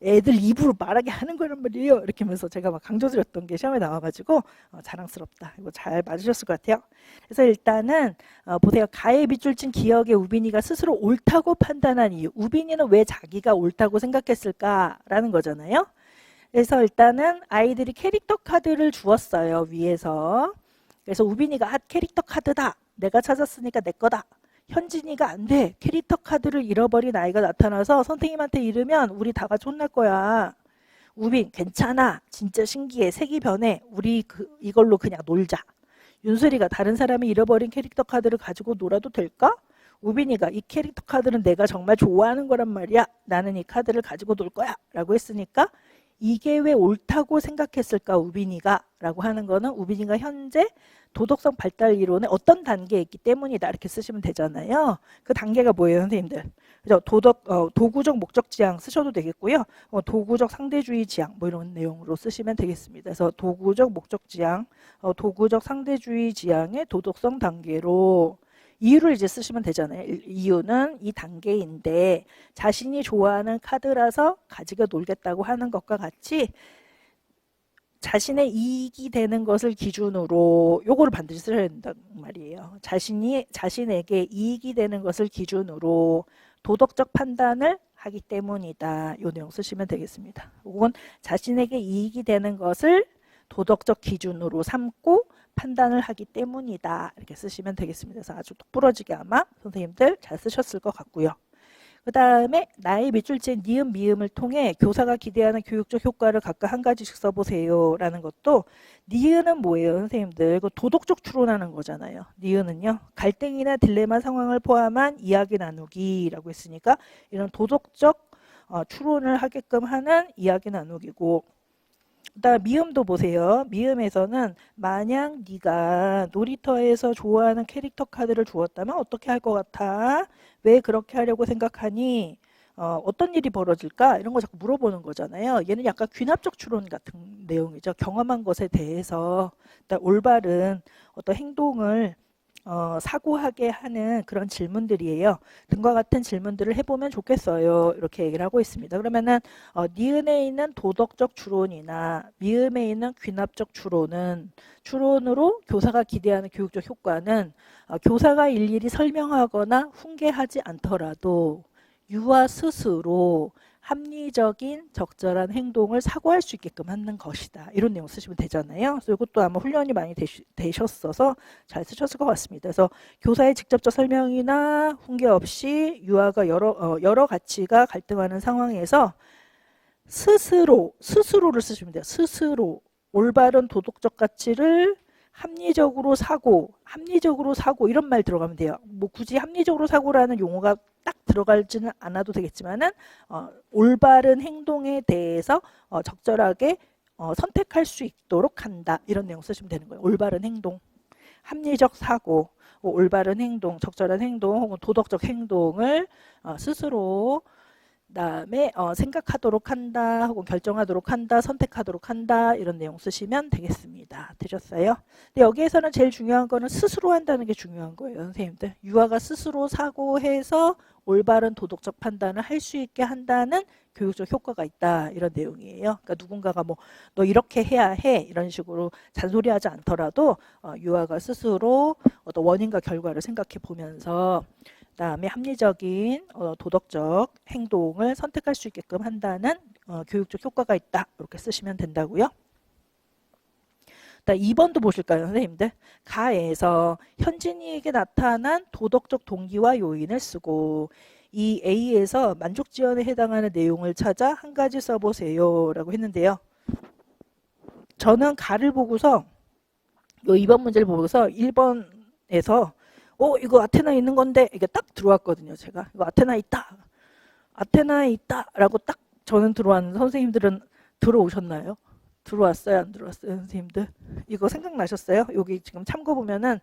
애들 입으로 말하게 하는 거란 말이에요. 이렇게 하면서 제가 막 강조드렸던 게 시험에 나와가지고 자랑스럽다. 이거 잘 맞으셨을 것 같아요. 그래서 일단은 보세요. 가에 밑줄친 기억의 우빈이가 스스로 옳다고 판단한 이유. 우빈이는 왜 자기가 옳다고 생각했을까라는 거잖아요. 그래서 일단은 아이들이 캐릭터 카드를 주었어요. 위에서. 그래서 우빈이가 캐릭터 카드다. 내가 찾았으니까 내 거다. 현진이가 안 돼. 캐릭터 카드를 잃어버린 아이가 나타나서 선생님한테 잃으면 우리 다 같이 혼날 거야. 우빈 괜찮아. 진짜 신기해. 색이 변해. 우리 이걸로 그냥 놀자. 윤슬이가 다른 사람이 잃어버린 캐릭터 카드를 가지고 놀아도 될까? 우빈이가 이 캐릭터 카드는 내가 정말 좋아하는 거란 말이야. 나는 이 카드를 가지고 놀 거야. 라고 했으니까 이게 왜 옳다고 생각했을까 우빈이가 라고 하는 거는 우빈이가 현재 도덕성 발달 이론의 어떤 단계에 있기 때문이다 이렇게 쓰시면 되잖아요. 그 단계가 뭐예요, 선생님들? 그죠? 도구적 목적 지향 쓰셔도 되겠고요. 도구적 상대주의 지향 뭐 이런 내용으로 쓰시면 되겠습니다. 그래서 도구적 목적 지향, 도구적 상대주의 지향의 도덕성 단계로 이유를 이제 쓰시면 되잖아요. 이유는 이 단계인데 자신이 좋아하는 카드라서 가지고 놀겠다고 하는 것과 같이 자신의 이익이 되는 것을 기준으로 요거를 반드시 쓰셔야 된단 말이에요. 자신에게 이익이 되는 것을 기준으로 도덕적 판단을 하기 때문이다. 요 내용 쓰시면 되겠습니다. 이건 자신에게 이익이 되는 것을 도덕적 기준으로 삼고 판단을 하기 때문이다. 이렇게 쓰시면 되겠습니다. 그래서 아주 똑부러지게 아마 선생님들 잘 쓰셨을 것 같고요. 그 다음에 나의 밑줄친 니은 미음을 통해 교사가 기대하는 교육적 효과를 각각 한 가지씩 써보세요 라는 것도, 니은은 뭐예요, 선생님들? 그 도덕적 추론하는 거잖아요. 니은은요, 갈등이나 딜레마 상황을 포함한 이야기 나누기라고 했으니까 이런 도덕적 추론을 하게끔 하는 이야기 나누기고, 그다음 미음도 보세요. 미음에서는 만약 네가 놀이터에서 좋아하는 캐릭터 카드를 주었다면 어떻게 할 것 같아? 왜 그렇게 하려고 생각하니? 어떤 일이 벌어질까? 이런 거 자꾸 물어보는 거잖아요. 얘는 약간 귀납적 추론 같은 내용이죠. 경험한 것에 대해서 올바른 어떤 행동을 사고하게 하는 그런 질문들이에요. 등과 같은 질문들을 해보면 좋겠어요. 이렇게 얘기를 하고 있습니다. 그러면은 니은에 있는 도덕적 추론이나 미음에 있는 귀납적 추론으로 교사가 기대하는 교육적 효과는 교사가 일일이 설명하거나 훈계하지 않더라도 유아 스스로 합리적인 적절한 행동을 사고할 수 있게끔 하는 것이다. 이런 내용 쓰시면 되잖아요. 그래서 이것도 아마 훈련이 많이 되셨어서 잘 쓰셨을 것 같습니다. 그래서 교사의 직접적 설명이나 훈계 없이 유아가 여러 가치가 갈등하는 상황에서 스스로를 쓰시면 돼요. 스스로 올바른 도덕적 가치를 합리적으로 사고 이런 말 들어가면 돼요. 뭐 굳이 합리적으로 사고라는 용어가 딱 들어갈지는 않아도 되겠지만은 올바른 행동에 대해서 적절하게 선택할 수 있도록 한다. 이런 내용 쓰시면 되는 거예요. 올바른 행동, 합리적 사고, 올바른 행동, 적절한 행동 혹은 도덕적 행동을 스스로 그다음에 생각하도록 한다 혹은 결정하도록 한다 선택하도록 한다 이런 내용 쓰시면 되겠습니다. 되셨어요? 근데 여기에서는 제일 중요한 거는 스스로 한다는 게 중요한 거예요. 선생님들 유아가 스스로 사고해서 올바른 도덕적 판단을 할 수 있게 한다는 교육적 효과가 있다 이런 내용이에요. 그러니까 누군가가 뭐 너 이렇게 해야 해 이런 식으로 잔소리하지 않더라도 유아가 스스로 어떤 원인과 결과를 생각해 보면서 그다음에 합리적인 도덕적 행동을 선택할 수 있게끔 한다는 교육적 효과가 있다. 이렇게 쓰시면 된다고요. 2번도 보실까요, 선생님들? 가에서 현진이에게 나타난 도덕적 동기와 요인을 쓰고 이 A에서 만족 지연에 해당하는 내용을 찾아 한 가지 써보세요 라고 했는데요. 저는 가를 보고서 요 2번 문제를 보고서 1번에서 이거 아테나 있는 건데 이게 딱 들어왔거든요. 제가 이거 아테나 있다. 아테나에 있다 라고 딱 저는 들어왔는데 선생님들은 들어오셨나요? 들어왔어요? 안 들어왔어요? 선생님들? 이거 생각나셨어요? 여기 지금 참고 보면은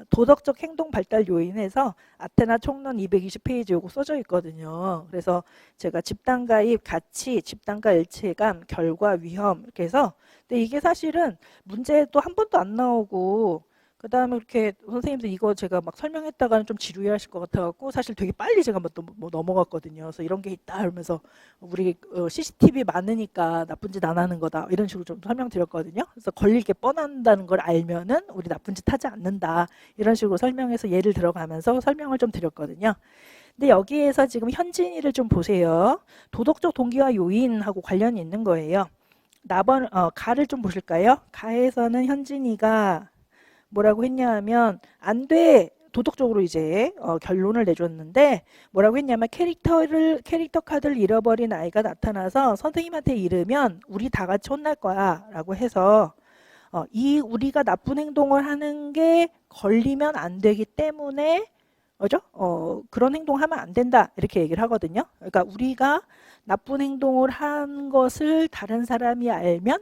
도덕적 행동 발달 요인에서 아테나 총론 220페이지 요거 써져 있거든요. 그래서 제가 집단가입, 가치, 집단가 일체감, 결과, 위험 이렇게 해서 근데 이게 사실은 문제도 한 번도 안 나오고 그 다음에 이렇게 선생님들 이거 제가 막 설명했다가는 좀 지루해 하실 것 같아갖고 사실 되게 빨리 제가 뭐 넘어갔거든요. 그래서 이런 게 있다 이러면서 우리 CCTV 많으니까 나쁜 짓 안 하는 거다 이런 식으로 좀 설명드렸거든요. 그래서 걸릴 게 뻔한다는 걸 알면은 우리 나쁜 짓 하지 않는다 이런 식으로 설명해서 예를 들어가면서 설명을 좀 드렸거든요. 근데 여기에서 지금 현진이를 좀 보세요. 도덕적 동기와 요인하고 관련이 있는 거예요. 가를 좀 보실까요? 가에서는 현진이가 뭐라고 했냐 하면 안 돼. 도덕적으로 이제 결론을 내줬는데 뭐라고 했냐면 캐릭터 카드를 잃어버린 아이가 나타나서 선생님한테 이르면 우리 다 같이 혼날 거야 라고 해서 이 우리가 나쁜 행동을 하는 게 걸리면 안 되기 때문에 그죠? 그런 행동하면 안 된다 이렇게 얘기를 하거든요. 그러니까 우리가 나쁜 행동을 한 것을 다른 사람이 알면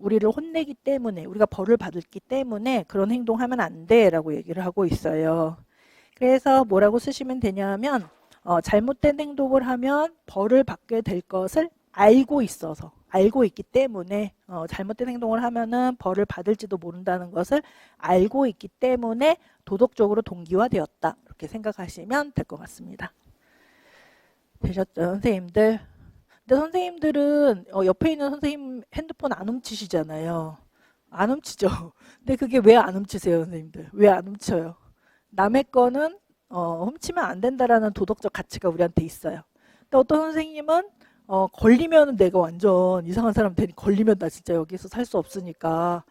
우리를 혼내기 때문에 우리가 벌을 받기 때문에 그런 행동하면 안 돼라고 얘기를 하고 있어요. 그래서 뭐라고 쓰시면 되냐면 잘못된 행동을 하면 벌을 받게 될 것을 알고 있어서 알고 있기 때문에 잘못된 행동을 하면은 벌을 받을지도 모른다는 것을 알고 있기 때문에 도덕적으로 동기화되었다 이렇게 생각하시면 될 것 같습니다. 되셨죠, 선생님들? 근데 선생님들은 옆에 있는 선생님 핸드폰 안 훔치시잖아요. 안 훔치죠. 근데 그게 왜 안 훔치세요, 선생님들? 왜 안 훔쳐요? 남의 거는 훔치면 안 된다라는 도덕적 가치가 우리한테 있어요. 근데 어떤 선생님은 걸리면 내가 완전 이상한 사람 되니 걸리면 나 진짜 여기서 살 수 없으니까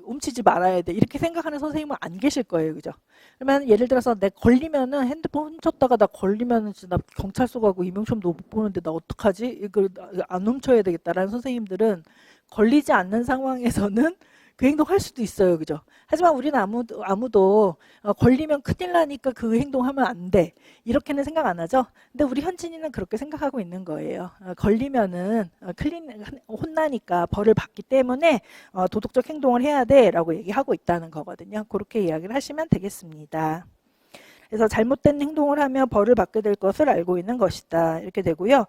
훔치지 말아야 돼 이렇게 생각하는 선생님은 안 계실 거예요, 그죠? 그러면 예를 들어서 내 걸리면은 핸드폰 훔쳤다가 나 걸리면은 진짜 나 경찰서 가고 임용시험도 못 보는데 나 어떡하지? 이걸 안 훔쳐야 되겠다라는 선생님들은 걸리지 않는 상황에서는 그 행동할 수도 있어요, 그죠? 하지만 우리는 아무도 걸리면 큰일 나니까 그 행동하면 안 돼. 이렇게는 생각 안 하죠. 근데 우리 현진이는 그렇게 생각하고 있는 거예요. 걸리면은 혼나니까 벌을 받기 때문에 도덕적 행동을 해야 돼라고 얘기하고 있다는 거거든요. 그렇게 이야기를 하시면 되겠습니다. 그래서 잘못된 행동을 하면 벌을 받게 될 것을 알고 있는 것이다. 이렇게 되고요.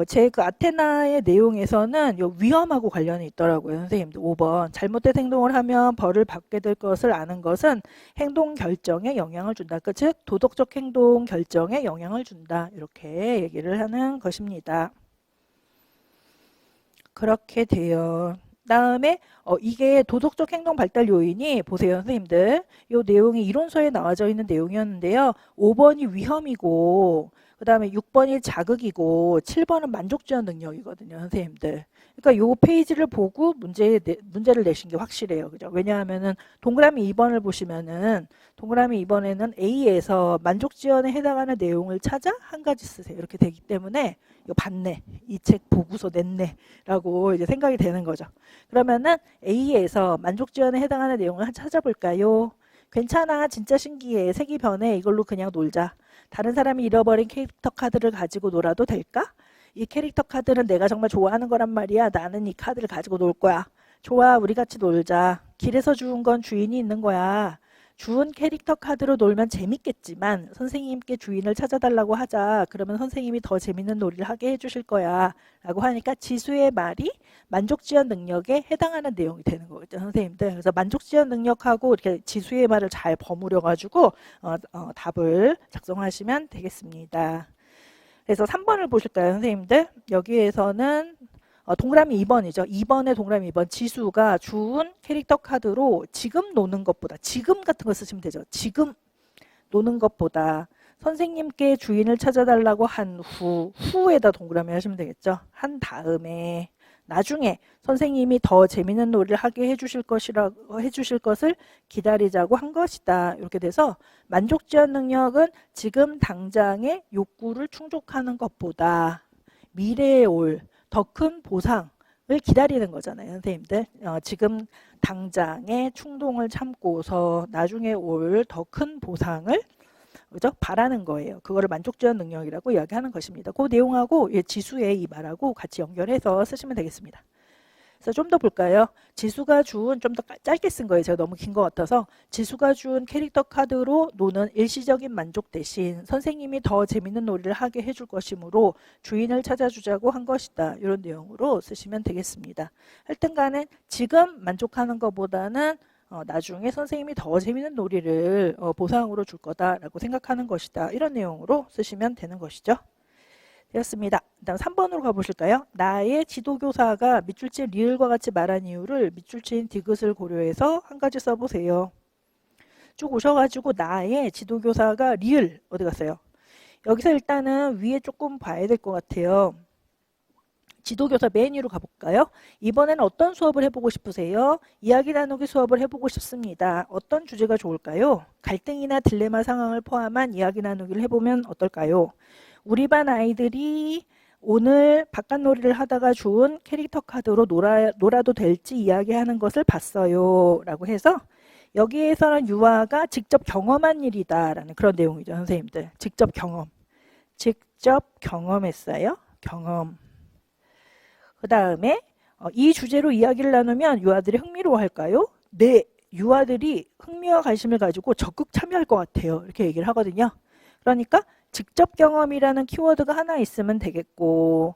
제 그 아테나의 내용에서는 요 위험하고 관련이 있더라고요. 선생님들 5번. 잘못된 행동을 하면 벌을 받게 될 것을 아는 것은 행동 결정에 영향을 준다. 즉 도덕적 행동 결정에 영향을 준다. 이렇게 얘기를 하는 것입니다. 그렇게 돼요. 다음에 이게 도덕적 행동 발달 요인이 보세요, 선생님들. 이 내용이 이론서에 나와져 있는 내용이었는데요. 5번이 위험이고 그 다음에 6번이 자극이고 7번은 만족지원 능력이거든요, 선생님들. 그러니까 이 페이지를 보고 문제를 내신 게 확실해요. 그죠? 왜냐하면은 동그라미 2번을 보시면은 동그라미 2번에는 A에서 만족지원에 해당하는 내용을 찾아 한 가지 쓰세요. 이렇게 되기 때문에 이거 봤네. 이 책 보고서 냈네라고 이제 생각이 되는 거죠. 그러면은 A에서 만족지원에 해당하는 내용을 찾아볼까요? 괜찮아. 진짜 신기해. 색이 변해. 이걸로 그냥 놀자. 다른 사람이 잃어버린 캐릭터 카드를 가지고 놀아도 될까? 이 캐릭터 카드는 내가 정말 좋아하는 거란 말이야. 나는 이 카드를 가지고 놀 거야. 좋아, 우리 같이 놀자. 길에서 주운 건 주인이 있는 거야. 주운 캐릭터 카드로 놀면 재밌겠지만 선생님께 주인을 찾아달라고 하자. 그러면 선생님이 더 재밌는 놀이를 하게 해주실 거야. 라고 하니까 지수의 말이 만족지원 능력에 해당하는 내용이 되는 거겠죠, 선생님들. 그래서 만족지원 능력하고 이렇게 지수의 말을 잘 버무려 가지고 답을 작성하시면 되겠습니다. 그래서 3번을 보실까요, 선생님들? 여기에서는 동그라미 2번이죠. 2번에 동그라미 2번. 지수가 주운 캐릭터 카드로 지금 노는 것보다, 지금 같은 거 쓰시면 되죠. 지금 노는 것보다 선생님께 주인을 찾아달라고 한 후에다 동그라미 하시면 되겠죠. 한 다음에 나중에 선생님이 더 재밌는 놀이를 하게 해주실 것을 기다리자고 한 것이다. 이렇게 돼서 만족지원 능력은 지금 당장의 욕구를 충족하는 것보다 미래에 올 더 큰 보상을 기다리는 거잖아요, 선생님들. 지금 당장의 충동을 참고서 나중에 올 더 큰 보상을 그죠? 바라는 거예요. 그거를 만족지원 능력이라고 이야기하는 것입니다. 그 내용하고 지수의 이 말하고 같이 연결해서 쓰시면 되겠습니다. 그래서 좀 더 볼까요? 지수가 주운, 좀 더 짧게 쓴 거예요. 제가 너무 긴 것 같아서. 지수가 주운 캐릭터 카드로 노는 일시적인 만족 대신 선생님이 더 재밌는 놀이를 하게 해줄 것이므로 주인을 찾아주자고 한 것이다. 이런 내용으로 쓰시면 되겠습니다. 하여튼 간에 지금 만족하는 것보다는 나중에 선생님이 더 재밌는 놀이를 보상으로 줄 거다라고 생각하는 것이다. 이런 내용으로 쓰시면 되는 것이죠. 되었습니다. 다음 3번으로 가보실까요? 나의 지도교사가 밑줄치인 리을과 같이 말한 이유를 밑줄치인 디귿을 고려해서 한 가지 써보세요. 쭉 오셔가지고 나의 지도교사가 리을 어디 갔어요? 여기서 일단은 위에 조금 봐야 될 것 같아요. 지도교사 맨 위로 가볼까요? 이번에는 어떤 수업을 해보고 싶으세요? 이야기 나누기 수업을 해보고 싶습니다. 어떤 주제가 좋을까요? 갈등이나 딜레마 상황을 포함한 이야기 나누기를 해보면 어떨까요? 우리 반 아이들이 오늘 바깥놀이를 하다가 주운 캐릭터 카드로 놀아도 될지 이야기하는 것을 봤어요. 라고 해서 여기에서는 유아가 직접 경험한 일이다 라는 그런 내용이죠, 선생님들. 직접 경험했어요. 경험. 그 다음에 이 주제로 이야기를 나누면 유아들이 흥미로워할까요? 네, 유아들이 흥미와 관심을 가지고 적극 참여할 것 같아요. 이렇게 얘기를 하거든요. 그러니까 직접 경험이라는 키워드가 하나 있으면 되겠고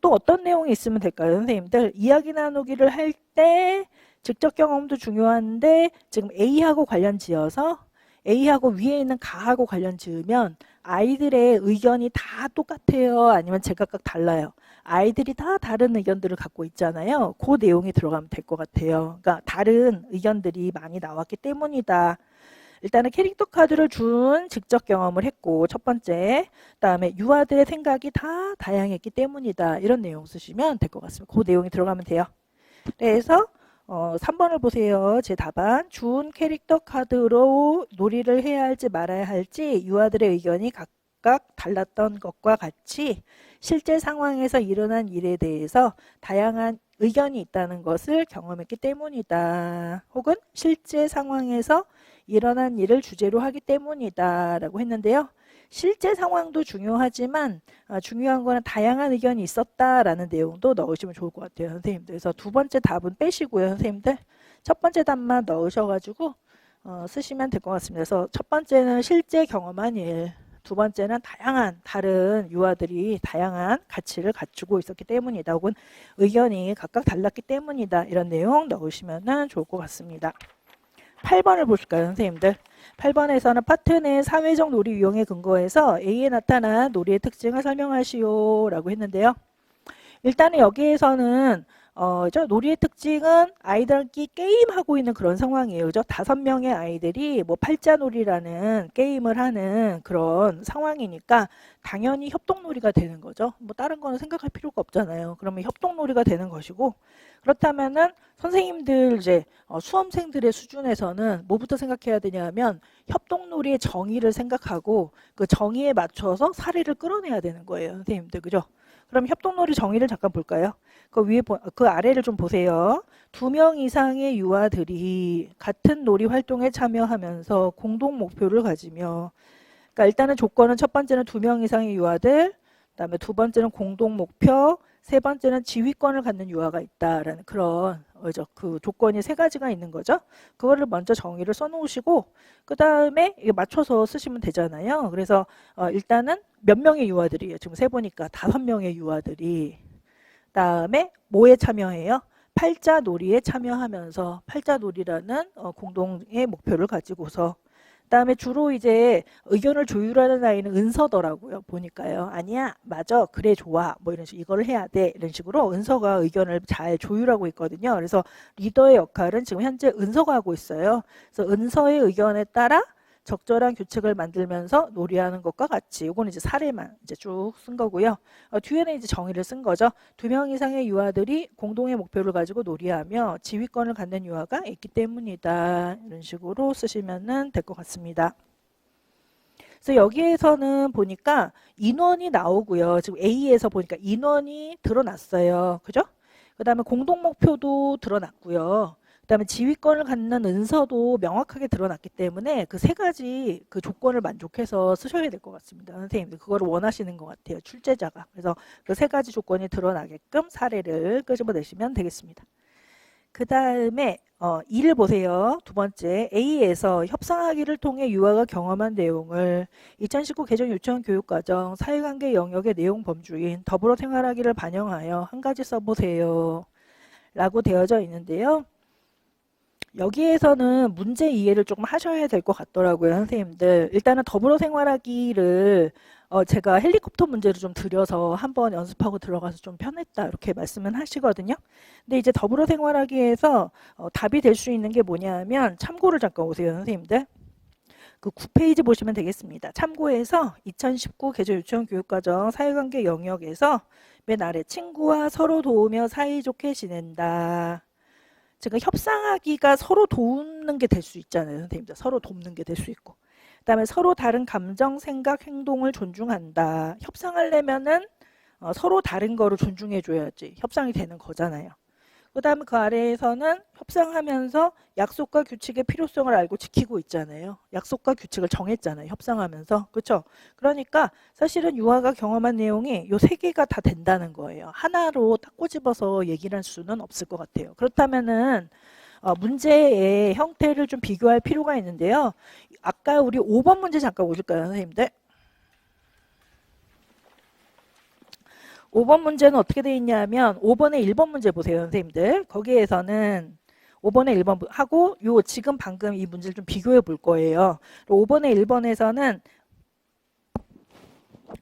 또 어떤 내용이 있으면 될까요, 선생님들? 이야기 나누기를 할 때 직접 경험도 중요한데 지금 A하고 관련 지어서 A하고 위에 있는 가하고 관련 지으면 아이들의 의견이 다 똑같아요? 아니면 제각각 달라요? 아이들이 다 다른 의견들을 갖고 있잖아요. 그 내용이 들어가면 될 것 같아요. 그러니까 다른 의견들이 많이 나왔기 때문이다. 일단은 캐릭터 카드를 준 직접 경험을 했고 첫 번째, 그다음에 유아들의 생각이 다 다양했기 때문이다. 이런 내용 쓰시면 될 것 같습니다. 그 내용이 들어가면 돼요. 그래서 3번을 보세요. 제 답안. 준 캐릭터 카드로 놀이를 해야 할지 말아야 할지 유아들의 의견이 각각 달랐던 것과 같이 실제 상황에서 일어난 일에 대해서 다양한 의견이 있다는 것을 경험했기 때문이다. 혹은 실제 상황에서 일어난 일을 주제로 하기 때문이다 라고 했는데요. 실제 상황도 중요하지만 중요한 거는 다양한 의견이 있었다라는 내용도 넣으시면 좋을 것 같아요, 선생님들. 그래서 두 번째 답은 빼시고요, 선생님들. 첫 번째 답만 넣으셔가지고 쓰시면 될 것 같습니다. 그래서 첫 번째는 실제 경험한 일, 두 번째는 다양한 다른 유아들이 다양한 가치를 갖추고 있었기 때문이다. 혹은 의견이 각각 달랐기 때문이다. 이런 내용 넣으시면 좋을 것 같습니다. 8번을 보실까요, 선생님들? 8번에서는 파트 내 사회적 놀이 유형에 근거해서 A에 나타난 놀이의 특징을 설명하시오 라고 했는데요. 일단은 여기에서는 저 놀이의 특징은 아이들끼리 게임하고 있는 그런 상황이에요. 그죠? 5명의 아이들이 뭐 팔자놀이라는 게임을 하는 그런 상황이니까 당연히 협동놀이가 되는 거죠. 뭐 다른 거는 생각할 필요가 없잖아요. 그러면 협동놀이가 되는 것이고 그렇다면은 선생님들 이제 수험생들의 수준에서는 뭐부터 생각해야 되냐면 협동놀이의 정의를 생각하고 그 정의에 맞춰서 사례를 끌어내야 되는 거예요. 선생님들. 그죠? 그럼 협동놀이 정의를 잠깐 볼까요? 그 아래를 좀 보세요. 2명 이상의 유아들이 같은 놀이 활동에 참여하면서 공동 목표를 가지며, 그러니까 일단은 조건은 첫 번째는 2명 이상의 유아들, 그다음에 두 번째는 공동 목표, 세 번째는 지휘권을 갖는 유아가 있다라는 그런 그 조건이 세 가지가 있는 거죠. 그거를 먼저 정의를 써놓으시고 그 다음에 이게 맞춰서 쓰시면 되잖아요. 그래서 일단은 몇 명의 유아들이에요. 지금 세 보니까 5명의 유아들이 그다음에 뭐에 참여해요? 팔자놀이에 참여하면서 팔자놀이라는 공동의 목표를 가지고서 그다음에 주로 이제 의견을 조율하는 아이는 은서더라고요. 보니까요. 아니야, 맞아, 그래, 좋아, 뭐 이런 식으로 이걸 해야 돼 이런 식으로 은서가 의견을 잘 조율하고 있거든요. 그래서 리더의 역할은 지금 현재 은서가 하고 있어요. 그래서 은서의 의견에 따라 적절한 규칙을 만들면서 놀이하는 것과 같이 이거는 이제 사례만 이제 쭉 쓴 거고요. 뒤에는 이제 정의를 쓴 거죠. 2명 이상의 유아들이 공동의 목표를 가지고 놀이하며 지휘권을 갖는 유아가 있기 때문이다. 이런 식으로 쓰시면 될 것 같습니다. 그래서 여기에서는 보니까 인원이 나오고요. 지금 A에서 보니까 인원이 드러났어요. 그죠? 그 다음에 공동 목표도 드러났고요. 그다음에 지휘권을 갖는 은서도 명확하게 드러났기 때문에 그 세 가지 그 조건을 만족해서 쓰셔야 될 것 같습니다. 선생님들 그거를 원하시는 것 같아요. 출제자가. 그래서 그 세 가지 조건이 드러나게끔 사례를 끄집어내시면 되겠습니다. 그 다음에 2를 보세요. 두 번째 A에서 협상하기를 통해 유아가 경험한 내용을 2019 개정 유치원 교육과정 사회관계 영역의 내용 범주인 더불어 생활하기를 반영하여 한 가지 써보세요. 라고 되어져 있는데요. 여기에서는 문제 이해를 조금 하셔야 될 것 같더라고요. 선생님들. 일단은 더불어 생활하기를 제가 헬리콥터 문제를 좀 드려서 한번 연습하고 들어가서 좀 편했다 이렇게 말씀은 하시거든요. 근데 이제 더불어 생활하기에서 답이 될 수 있는 게 뭐냐면 참고를 잠깐 오세요. 선생님들. 그 9페이지 보시면 되겠습니다. 참고해서 2019 개정 유치원 교육과정 사회관계 영역에서 맨 아래 친구와 서로 도우며 사이좋게 지낸다. 제가 협상하기가 서로 도우는 게 될 수 있잖아요. 선생님들. 서로 돕는 게 될 수 있고. 그 다음에 서로 다른 감정, 생각, 행동을 존중한다. 협상하려면은 서로 다른 거를 존중해 줘야지 협상이 되는 거잖아요. 그 다음에 그 아래에서는 협상하면서 약속과 규칙의 필요성을 알고 지키고 있잖아요. 약속과 규칙을 정했잖아요. 협상하면서. 그렇죠? 그러니까 사실은 유아가 경험한 내용이 요 세 개가 다 된다는 거예요. 하나로 딱 꼬집어서 얘기를 할 수는 없을 것 같아요. 그렇다면은 문제의 형태를 좀 비교할 필요가 있는데요. 아까 우리 5번 문제 잠깐 보실까요, 선생님들? 5번 문제는 어떻게 되어 있냐면 5번에 1번 문제 보세요, 선생님들. 거기에서는 5번에 1번 하고 요 지금 방금 이 문제를 좀 비교해 볼 거예요. 5번에 1번에서는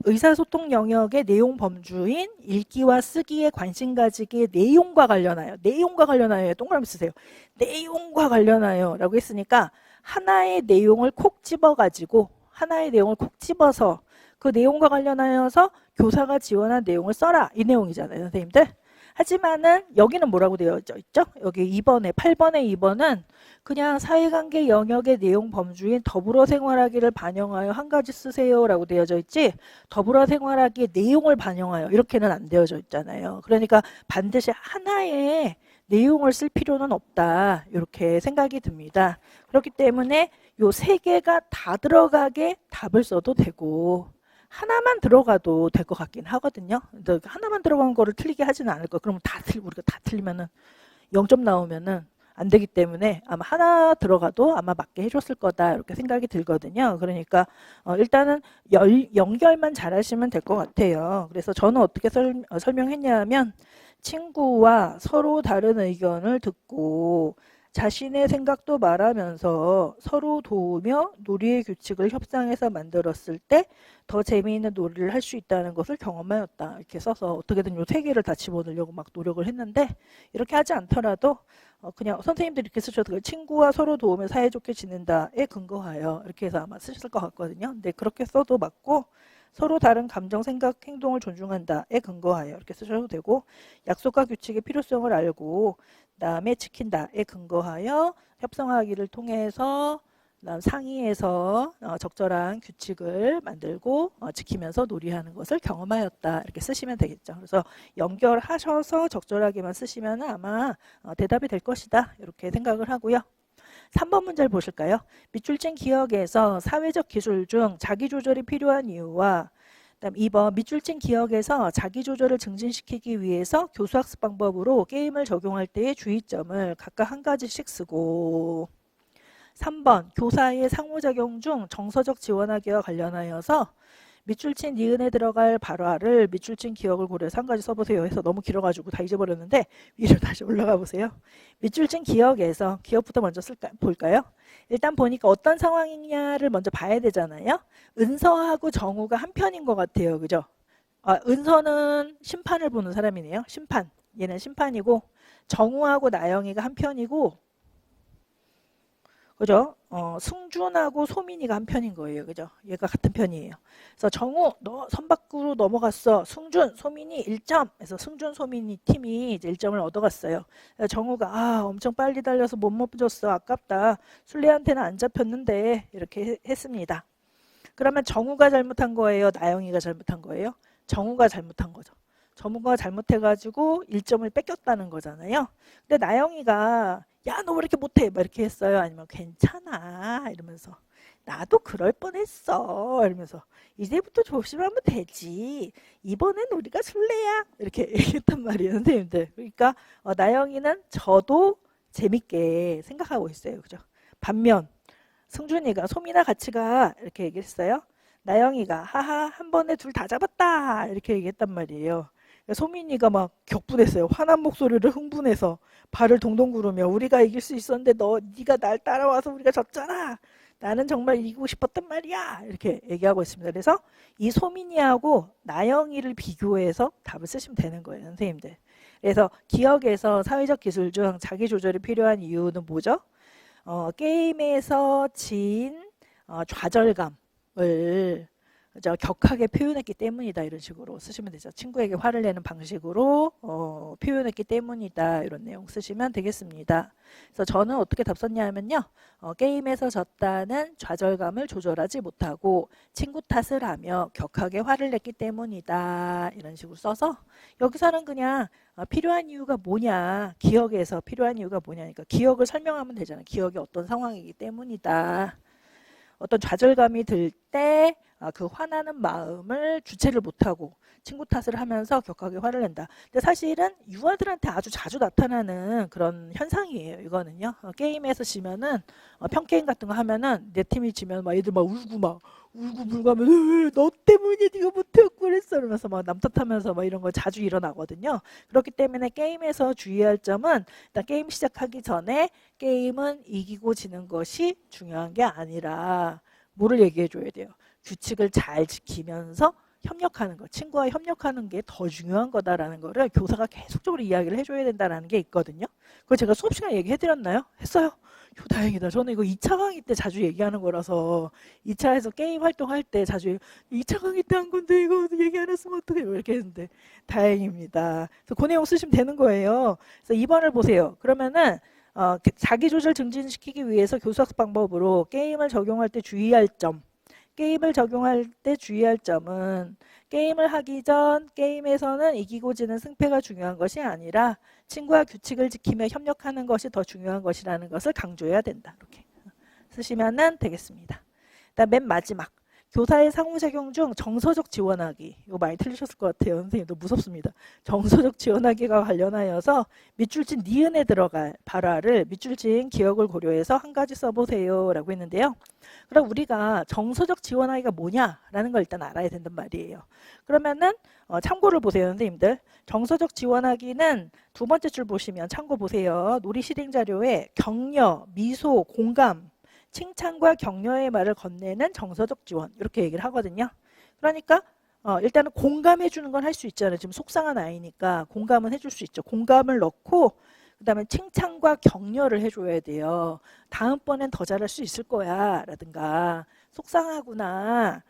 의사소통 영역의 내용 범주인 읽기와 쓰기에 관심 가지기의 내용과 관련하여 동그라미 쓰세요. 내용과 관련하여 라고 했으니까 하나의 내용을 콕 집어가지고 하나의 내용을 콕 집어서 그 내용과 관련하여서 교사가 지원한 내용을 써라 이 내용이잖아요, 선생님들. 하지만은 여기는 뭐라고 되어져 있죠? 여기 2번에 8번에 2번은 그냥 사회관계 영역의 내용 범주인 더불어 생활하기를 반영하여 한 가지 쓰세요 라고 되어져 있지 더불어 생활하기의 내용을 반영하여 이렇게는 안 되어져 있잖아요. 그러니까 반드시 하나의 내용을 쓸 필요는 없다 이렇게 생각이 듭니다. 그렇기 때문에 요 세 개가 다 들어가게 답을 써도 되고 하나만 들어가도 될 것 같긴 하거든요. 근데 하나만 들어간 거를 틀리게 하지는 않을 거예요. 그러면 우리가 다 틀리면은 0점 나오면은 안 되기 때문에 아마 하나 들어가도 아마 맞게 해줬을 거다 이렇게 생각이 들거든요. 그러니까 일단은 연결만 잘 하시면 될 것 같아요. 그래서 저는 어떻게 설명했냐면 친구와 서로 다른 의견을 듣고 자신의 생각도 말하면서 서로 도우며 놀이의 규칙을 협상해서 만들었을 때 더 재미있는 놀이를 할 수 있다는 것을 경험하였다. 이렇게 써서 어떻게든 요 세 개를 다 집어넣으려고 막 노력을 했는데 이렇게 하지 않더라도 그냥 선생님들이 이렇게 쓰셔도 친구와 서로 도우며 사이좋게 지낸다에 근거하여 이렇게 해서 아마 쓰실 것 같거든요. 근데 그렇게 써도 맞고 서로 다른 감정, 생각, 행동을 존중한다에 근거하여 이렇게 쓰셔도 되고 약속과 규칙의 필요성을 알고 그다음에 지킨다에 근거하여 협상하기를 통해서 상의해서 적절한 규칙을 만들고 지키면서 놀이하는 것을 경험하였다 이렇게 쓰시면 되겠죠. 그래서 연결하셔서 적절하게만 쓰시면 아마 대답이 될 것이다 이렇게 생각을 하고요. 3번 문제를 보실까요? 밑줄 친 기억에서 사회적 기술 중 자기조절이 필요한 이유와 그다음 2번 밑줄 친 기억에서 자기조절을 증진시키기 위해서 교수학습 방법으로 게임을 적용할 때의 주의점을 각각 한 가지씩 쓰고 3번 교사의 상호작용 중 정서적 지원하기와 관련하여서 밑줄 친 니은에 들어갈 발화를 밑줄 친 기억을 고려해서 한 가지 써보세요 해서 너무 길어가지고 다 잊어버렸는데 위로 다시 올라가 보세요. 밑줄 친 기억에서 기억부터 먼저 볼까요? 일단 보니까 어떤 상황이냐를 먼저 봐야 되잖아요. 은서하고 정우가 한 편인 것 같아요. 그죠? 은서는 심판을 보는 사람이네요. 심판. 얘는 심판이고 정우하고 나영이가 한 편이고 그죠? 승준하고 소민이가 한 편인 거예요. 그죠? 얘가 같은 편이에요. 그래서 정우, 너 선 밖으로 넘어갔어. 승준, 소민이 1점. 그래서 승준, 소민이 팀이 이제 1점을 얻어갔어요. 정우가 엄청 빨리 달려서 못 멈췄어. 아깝다. 술래한테는 안 잡혔는데 이렇게 했습니다. 그러면 정우가 잘못한 거예요? 나영이가 잘못한 거예요? 정우가 잘못한 거죠. 정우가 잘못해가지고 1점을 뺏겼다는 거잖아요. 근데 나영이가 야, 너 왜 이렇게 못해? 막 이렇게 했어요. 아니면 괜찮아 이러면서 나도 그럴 뻔했어 이러면서 이제부터 조심하면 되지. 이번엔 우리가 술래야 이렇게 얘기했단 말이에요, 선생님들. 그러니까 나영이는 저도 재밌게 생각하고 있어요, 그죠? 반면 승준이가 소민아 같이 가 이렇게 얘기했어요. 나영이가 하하 한 번에 둘 다 잡았다 이렇게 얘기했단 말이에요. 소민이가 막 격분했어요. 화난 목소리를 흥분해서 발을 동동 구르며 우리가 이길 수 있었는데 네가 날 따라와서 우리가 졌잖아. 나는 정말 이기고 싶었단 말이야. 이렇게 얘기하고 있습니다. 그래서 이 소민이하고 나영이를 비교해서 답을 쓰시면 되는 거예요, 선생님들. 그래서 기억에서 사회적 기술 중 자기 조절이 필요한 이유는 뭐죠? 게임에서 진 좌절감을 격하게 표현했기 때문이다. 이런 식으로 쓰시면 되죠. 친구에게 화를 내는 방식으로 표현했기 때문이다. 이런 내용 쓰시면 되겠습니다. 그래서 저는 어떻게 답 썼냐면요. 게임에서 졌다는 좌절감을 조절하지 못하고 친구 탓을 하며 격하게 화를 냈기 때문이다. 이런 식으로 써서 여기서는 그냥 필요한 이유가 뭐냐. 기억에서 필요한 이유가 뭐냐니까 기억을 설명하면 되잖아요. 기억이 어떤 상황이기 때문이다. 어떤 좌절감이 들 때 그 화나는 마음을 주체를 못하고 친구 탓을 하면서 격하게 화를 낸다. 근데 사실은 유아들한테 아주 자주 나타나는 그런 현상이에요. 이거는요. 게임에서 지면은 평게임 같은 거 하면은 내 팀이 지면 막 애들 막 울고 불고 하면 너 때문에 네가 못하고 그랬어 이러면서 막 남 탓하면서 막 이런 거 자주 일어나거든요. 그렇기 때문에 게임에서 주의할 점은 일단 게임 시작하기 전에 게임은 이기고 지는 것이 중요한 게 아니라 뭐를 얘기해 줘야 돼요. 규칙을 잘 지키면서 협력하는 거, 친구와 협력하는 게 더 중요한 거다라는 거를 교사가 계속적으로 이야기를 해줘야 된다는 게 있거든요. 그거 제가 수업 시간에 얘기해 드렸나요? 했어요? 다행이다. 저는 이거 2차 강의 때 자주 얘기하는 거라서 2차에서 게임 활동할 때 자주 2차 강의 때 한 건데 이거 얘기 안 했으면 어떡해요? 이렇게 했는데 다행입니다. 그래서 그 내용 쓰시면 되는 거예요. 그래서 2번을 보세요. 그러면은 자기조절 증진시키기 위해서 교수학습 방법으로 게임을 적용할 때 주의할 점. 게임을 적용할 때 주의할 점은 게임을 하기 전 게임에서는 이기고 지는 승패가 중요한 것이 아니라 친구와 규칙을 지키며 협력하는 것이 더 중요한 것이라는 것을 강조해야 된다. 이렇게 쓰시면 되겠습니다. 일단 맨 마지막 교사의 상호작용 중 정서적 지원하기. 이거 많이 틀리셨을 것 같아요. 선생님도 무섭습니다. 정서적 지원하기가 관련하여서 밑줄 친 니은에 들어갈 발화를 밑줄 친 기억을 고려해서 한 가지 써보세요. 라고 했는데요. 그럼 우리가 정서적 지원하기가 뭐냐라는 걸 일단 알아야 된단 말이에요. 그러면은 참고를 보세요. 선생님들. 정서적 지원하기는 두 번째 줄 보시면 참고 보세요. 놀이 실행 자료에 격려, 미소, 공감 칭찬과 격려의 말을 건네는 정서적 지원 이렇게 얘기를 하거든요. 그러니까 일단은 공감해 주는 건 할 수 있잖아요. 지금 속상한 아이니까 공감은 해줄 수 있죠. 공감을 넣고 그 다음에 칭찬과 격려를 해줘야 돼요. 다음번엔 더 잘할 수 있을 거야 라든가 속상하구나.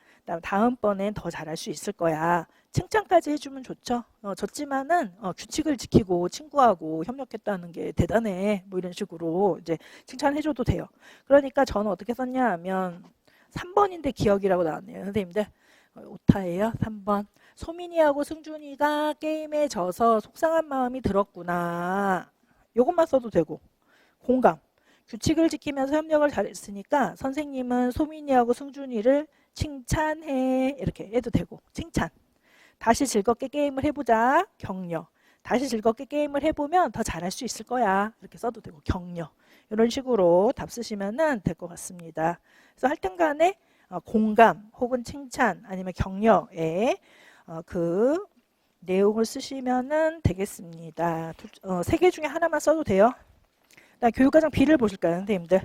다음번엔 더 잘할 수 있을 거야. 칭찬까지 해주면 좋죠. 졌지만은 규칙을 지키고 친구하고 협력했다는 게 대단해. 뭐 이런 식으로 이제 칭찬해줘도 돼요. 그러니까 저는 어떻게 썼냐 하면 3번인데 기억이라고 나왔네요. 선생님들. 오타예요. 3번. 소민이하고 승준이가 게임에 져서 속상한 마음이 들었구나. 요것만 써도 되고 공감. 규칙을 지키면서 협력을 잘했으니까 선생님은 소민이하고 승준이를 칭찬해. 이렇게 해도 되고 칭찬. 다시 즐겁게 게임을 해보자. 격려. 다시 즐겁게 게임을 해보면 더 잘할 수 있을 거야. 이렇게 써도 되고 격려. 이런 식으로 답 쓰시면 될 것 같습니다. 그래서 할 땐 간에 공감 혹은 칭찬 아니면 격려에 그 내용을 쓰시면 되겠습니다. 세 개 중에 하나만 써도 돼요. 교육과정 B를 보실까요, 선생님들?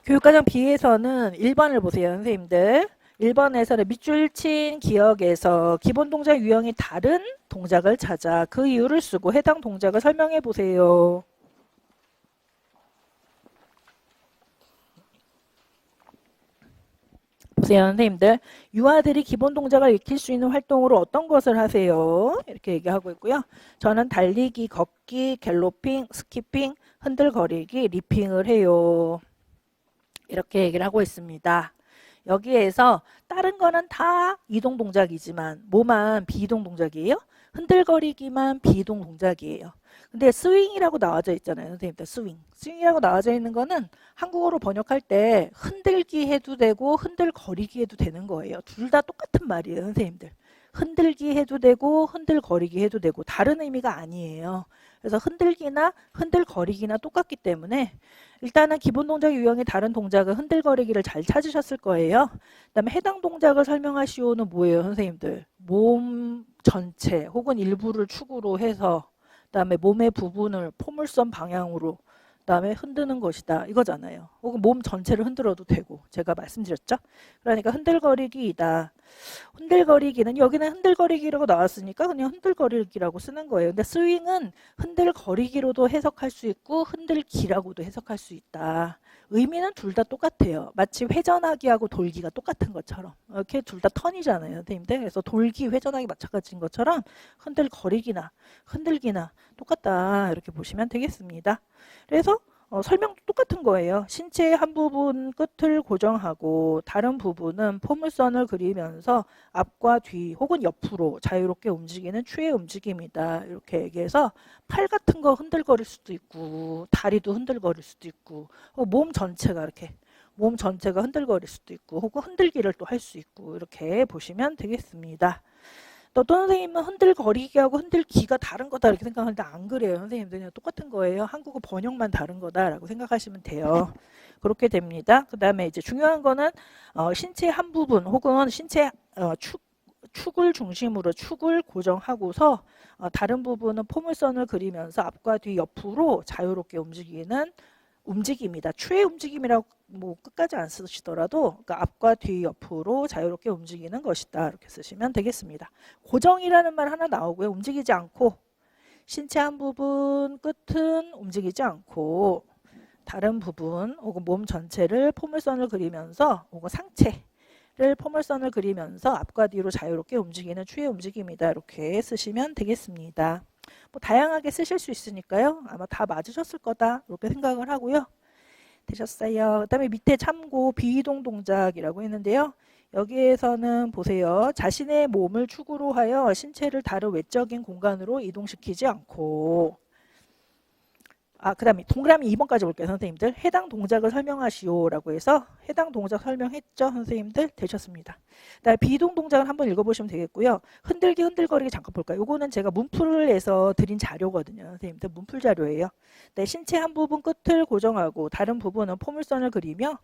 교육과정 B에서는 1번을 보세요, 선생님들. 1번에서는 밑줄 친 기억에서 기본 동작 유형이 다른 동작을 찾아 그 이유를 쓰고 해당 동작을 설명해 보세요. 보세요, 선생님들. 유아들이 기본 동작을 익힐 수 있는 활동으로 어떤 것을 하세요? 이렇게 얘기하고 있고요. 저는 달리기, 걷기, 갤로핑, 스키핑, 흔들거리기, 리핑을 해요. 이렇게 얘기를 하고 있습니다. 여기에서 다른 거는 다 이동 동작이지만 뭐만 비이동 동작이에요? 흔들거리기만 비이동 동작이에요. 근데 스윙이라고 나와져 있잖아요, 선생님들. 스윙이라고 나와져 있는 거는 한국어로 번역할 때 흔들기 해도 되고 흔들거리기 해도 되는 거예요. 둘 다 똑같은 말이에요, 선생님들. 흔들기 해도 되고 흔들거리기 해도 되고 다른 의미가 아니에요. 그래서 흔들기나 흔들거리기나 똑같기 때문에 일단은 기본 동작 유형이 다른 동작은 흔들거리기를 잘 찾으셨을 거예요. 그 다음에 해당 동작을 설명하시오는 뭐예요, 선생님들? 몸 전체 혹은 일부를 축으로 해서 그 다음에 몸의 부분을 포물선 방향으로 그 다음에 흔드는 것이다 이거잖아요. 혹은 몸 전체를 흔들어도 되고 제가 말씀드렸죠. 그러니까 흔들거리기이다. 흔들거리기는 여기는 흔들거리기라고 나왔으니까 그냥 흔들거리기라고 쓰는 거예요. 근데 스윙은 흔들거리기로도 해석할 수 있고 흔들기라고도 해석할 수 있다. 의미는 둘 다 똑같아요. 마치 회전하기하고 돌기가 똑같은 것처럼 이렇게 둘 다 턴이잖아요, 선생님들. 그래서 돌기, 회전하기 마찬가지인 것처럼 흔들거리기나 흔들기나 똑같다 이렇게 보시면 되겠습니다. 그래서 설명도 똑같은 거예요. 신체의 한 부분 끝을 고정하고 다른 부분은 포물선을 그리면서 앞과 뒤 혹은 옆으로 자유롭게 움직이는 추의 움직임이다. 이렇게 얘기해서 팔 같은 거 흔들거릴 수도 있고 다리도 흔들거릴 수도 있고 몸 전체가 이렇게 몸 전체가 흔들거릴 수도 있고 혹은 흔들기를 또 할 수 있고 이렇게 보시면 되겠습니다. 또 선생님은 흔들거리기하고 흔들기가 다른 거다 이렇게 생각하는데 안 그래요. 선생님들 그냥 똑같은 거예요. 한국어 번역만 다른 거다라고 생각하시면 돼요. 그렇게 됩니다. 그 다음에 이제 중요한 거는 신체 한 부분 혹은 신체 축을 중심으로 축을 고정하고서 다른 부분은 포물선을 그리면서 앞과 뒤 옆으로 자유롭게 움직이는 움직임이다. 추의 움직임이라고 뭐 끝까지 안 쓰시더라도 그러니까 앞과 뒤 옆으로 자유롭게 움직이는 것이다. 이렇게 쓰시면 되겠습니다. 고정이라는 말 하나 나오고요. 움직이지 않고 신체 한 부분 끝은 움직이지 않고 다른 부분 혹은 몸 전체를 포물선을 그리면서 혹은 상체를 포물선을 그리면서 앞과 뒤로 자유롭게 움직이는 추의 움직임이다. 이렇게 쓰시면 되겠습니다. 뭐 다양하게 쓰실 수 있으니까요. 아마 다 맞으셨을 거다 이렇게 생각을 하고요. 되셨어요. 그 다음에 밑에 참고 비이동 동작이라고 했는데요. 여기에서는 보세요. 자신의 몸을 축으로 하여 신체를 다른 외적인 공간으로 이동시키지 않고 그 다음에 동그라미 2번까지 볼게요. 선생님들. 해당 동작을 설명하시오라고 해서 해당 동작 설명했죠. 선생님들 되셨습니다. 그다음에 비동 동작을 한번 읽어보시면 되겠고요. 흔들기 흔들거리기 잠깐 볼까요? 이거는 제가 문풀에서 드린 자료거든요. 선생님들 문풀 자료예요. 네, 신체 한 부분 끝을 고정하고 다른 부분은 포물선을 그리며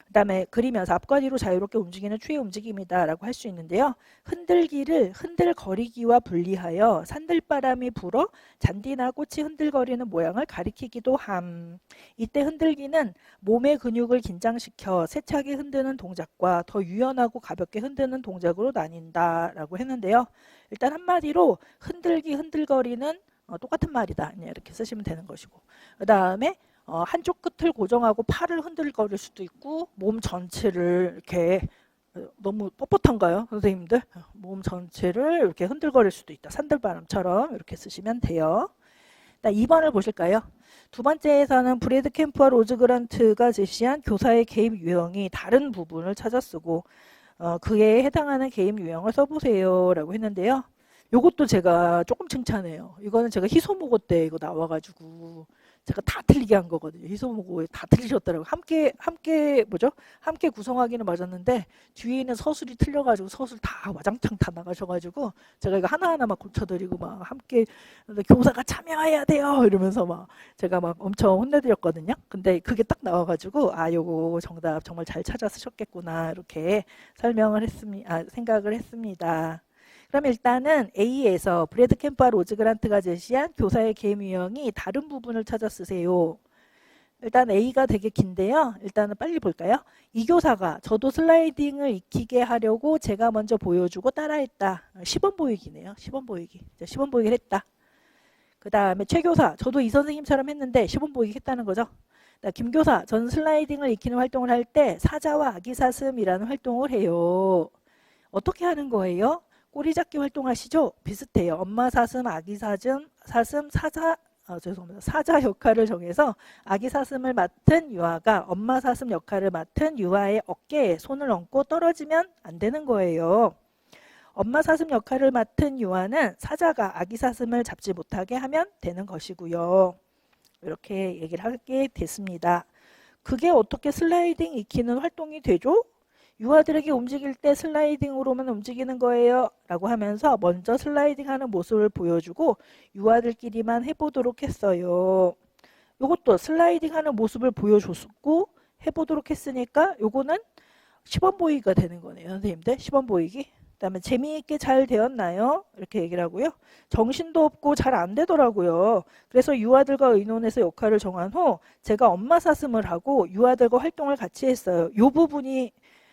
그 다음에 그리면서 앞과 뒤로 자유롭게 움직이는 추의 움직임이다 라고 할 수 있는데요. 흔들기를 흔들거리기와 분리하여 산들바람이 불어 잔디나 꽃이 흔들거리는 모양을 가리키기도 함. 이때 흔들기는 몸의 근육을 긴장시켜 세차게 흔드는 동작과 더 유연하고 가볍게 흔드는 동작으로 나뉜다 라고 했는데요. 일단 한마디로 흔들기 흔들거리는 똑같은 말이다 이렇게 쓰시면 되는 것이고 그 다음에 한쪽 끝을 고정하고 팔을 흔들거릴 수도 있고 몸 전체를 이렇게 너무 뻣뻣한가요 선생님들? 몸 전체를 이렇게 흔들거릴 수도 있다. 산들바람처럼 이렇게 쓰시면 돼요. 2번을 보실까요? 두 번째에서는 브래드 캠프와 로즈 그란트가 제시한 교사의 개입 유형이 다른 부분을 찾아 쓰고 그에 해당하는 개입 유형을 써보세요 라고 했는데요. 요것도 제가 조금 칭찬해요. 이거는 제가 히소모고 때 이거 나와가지고 제가 다 틀리게 한 거거든요. 히소모고에 다 틀리셨더라고요. 함께 뭐죠? 함께 구성하기는 맞았는데 뒤에 있는 서술이 틀려가지고 서술 다 와장창 다 나가셔가지고 제가 이거 하나하나 막 고쳐드리고 막 함께 교사가 참여해야 돼요 이러면서 막 제가 막 엄청 혼내드렸거든요. 근데 그게 딱 나와가지고 아 요거 정답 정말 잘 찾아 쓰셨겠구나 이렇게 설명을 했습니다. 생각을 했습니다. 그럼 일단은 A에서 브래드 캠프와 로즈 그란트가 제시한 교사의 개임 유형이 다른 부분을 찾아 쓰세요. 일단 A가 되게 긴데요. 일단은 빨리 볼까요? 이 교사가 저도 슬라이딩을 익히게 하려고 제가 먼저 보여주고 따라했다. 10원 보이기네요. 10원 보이기. 10원 보이기를 했다. 그 다음에 최 교사, 저도 이 선생님처럼 했는데 10원 보이기 했다는 거죠. 김 교사, 저는 슬라이딩을 익히는 활동을 할 때 사자와 아기 사슴이라는 활동을 해요. 어떻게 하는 거예요? 꼬리잡기 활동하시죠? 비슷해요. 엄마 사슴, 아기 사슴, 죄송합니다. 사자 역할을 정해서 아기 사슴을 맡은 유아가 엄마 사슴 역할을 맡은 유아의 어깨에 손을 얹고 떨어지면 안 되는 거예요. 엄마 사슴 역할을 맡은 유아는 사자가 아기 사슴을 잡지 못하게 하면 되는 것이고요. 이렇게 얘기를 하게 됐습니다. 그게 어떻게 슬라이딩 익히는 활동이 되죠? 유아들에게 움직일 때 슬라이딩으로만 움직이는 거예요 라고 하면서 먼저 슬라이딩 하는 모습을 보여주고 유아들끼리만 해보도록 했어요. 요것도 슬라이딩 하는 모습을 보여줬고 해보도록 했으니까 요거는 10원 보이기가 되는 거네요. 선생님들 10원 보이기. 그 다음에 재미있게 잘 되었나요? 이렇게 얘기를 하고요. 정신도 없고 잘 안 되더라고요. 그래서 유아들과 의논해서 역할을 정한 후 제가 엄마 사슴을 하고 유아들과 활동을 같이 했어요. 요 부분이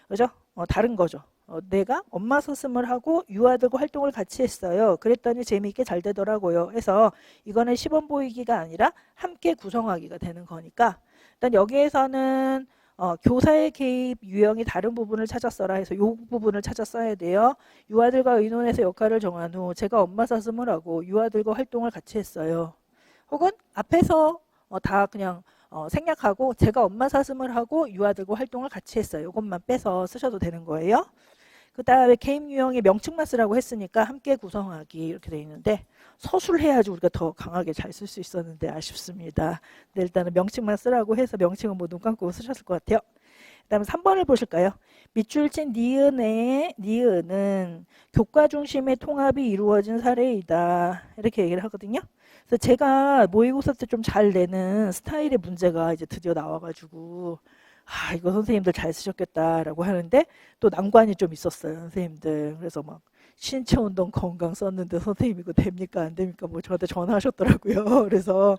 그죠? 다른 거죠. 내가 엄마 사슴을 하고 유아들과 활동을 같이 했어요. 그랬더니 재미있게 잘 되더라고요. 해서 이거는 10원 보이기가 아니라 함께 구성하기가 되는 거니까 일단 여기에서는 교사의 개입 유형이 다른 부분을 찾아 써라 해서 이 부분을 찾아 써야 돼요. 유아들과 의논해서 역할을 정한 후 제가 엄마 사슴을 하고 유아들과 활동을 같이 했어요. 혹은 앞에서 다 그냥 생략하고 제가 엄마 사슴을 하고 유아들과 활동을 같이 했어요. 이것만 빼서 쓰셔도 되는 거예요. 그 다음에 개임 유형의 명칭만 쓰라고 했으니까 함께 구성하기 이렇게 되어 있는데 서술해야지 우리가 더 강하게 잘 쓸 수 있었는데 아쉽습니다. 근데 일단은 명칭만 쓰라고 해서 명칭은 뭐 눈 감고 쓰셨을 것 같아요. 그 다음에 3번을 보실까요? 밑줄 친 니은은 교과 중심의 통합이 이루어진 사례이다. 이렇게 얘기를 하거든요. 그래서 제가 모의고사 때 좀 잘 내는 스타일의 문제가 이제 드디어 나와가지고 아 이거 선생님들 잘 쓰셨겠다라고 하는데 또 난관이 좀 있었어요. 선생님들. 그래서 막 신체운동 건강 썼는데 선생님 이거 됩니까 안 됩니까 뭐 저한테 전화하셨더라고요. 그래서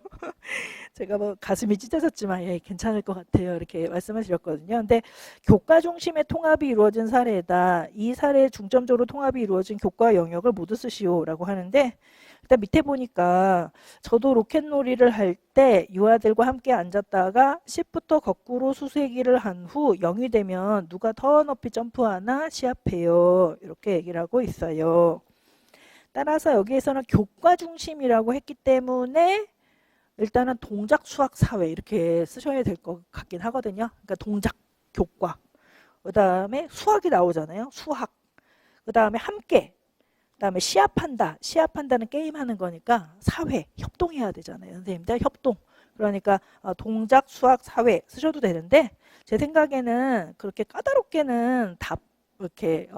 제가 뭐 가슴이 찢어졌지만 예, 괜찮을 것 같아요. 이렇게 말씀을 드렸거든요. 근데 교과 중심의 통합이 이루어진 사례다. 이 사례에 중점적으로 통합이 이루어진 교과 영역을 모두 쓰시오라고 하는데 일단 밑에 보니까 저도 로켓놀이를 할 때 유아들과 함께 앉았다가 10부터 거꾸로 수세기를 한 후 0이 되면 누가 더 높이 점프하나 시합해요. 이렇게 얘기를 하고 있어요. 따라서 여기에서는 교과 중심이라고 했기 때문에 일단은 동작, 수학, 사회 이렇게 쓰셔야 될 것 같긴 하거든요. 그러니까 동작, 교과. 그 다음에 수학이 나오잖아요. 수학. 그 다음에 함께. 그 다음에 시합한다. 시합한다는 게임하는 거니까 사회, 협동해야 되잖아요. 선생님들 협동. 그러니까 동작, 수학, 사회 쓰셔도 되는데 제 생각에는 그렇게 까다롭게는 답 이렇게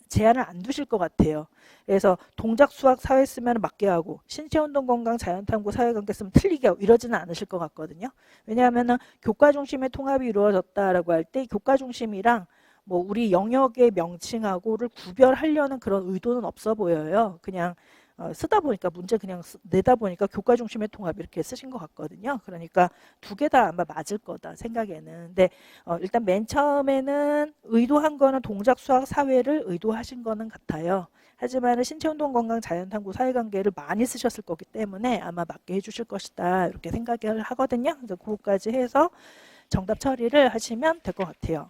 제한을 안 두실 것 같아요. 그래서 동작, 수학, 사회 쓰면 맞게 하고 신체운동, 건강, 자연탐구, 사회관계 쓰면 틀리게 하고 이러지는 않으실 것 같거든요. 왜냐하면 교과 중심의 통합이 이루어졌다라고 할 때 교과 중심이랑 뭐 우리 영역의 명칭하고를 구별하려는 그런 의도는 없어 보여요. 그냥 쓰다 보니까 문제 그냥 내다 보니까 교과 중심의 통합 이렇게 쓰신 것 같거든요. 그러니까 두 개 다 아마 맞을 거다 생각에는. 근데 일단 맨 처음에는 의도한 거는 동작, 수학, 사회를 의도하신 거는 같아요. 하지만 신체운동, 건강, 자연탐구, 사회관계를 많이 쓰셨을 거기 때문에 아마 맞게 해주실 것이다 이렇게 생각을 하거든요. 그래서 그거까지 해서 정답 처리를 하시면 될 것 같아요.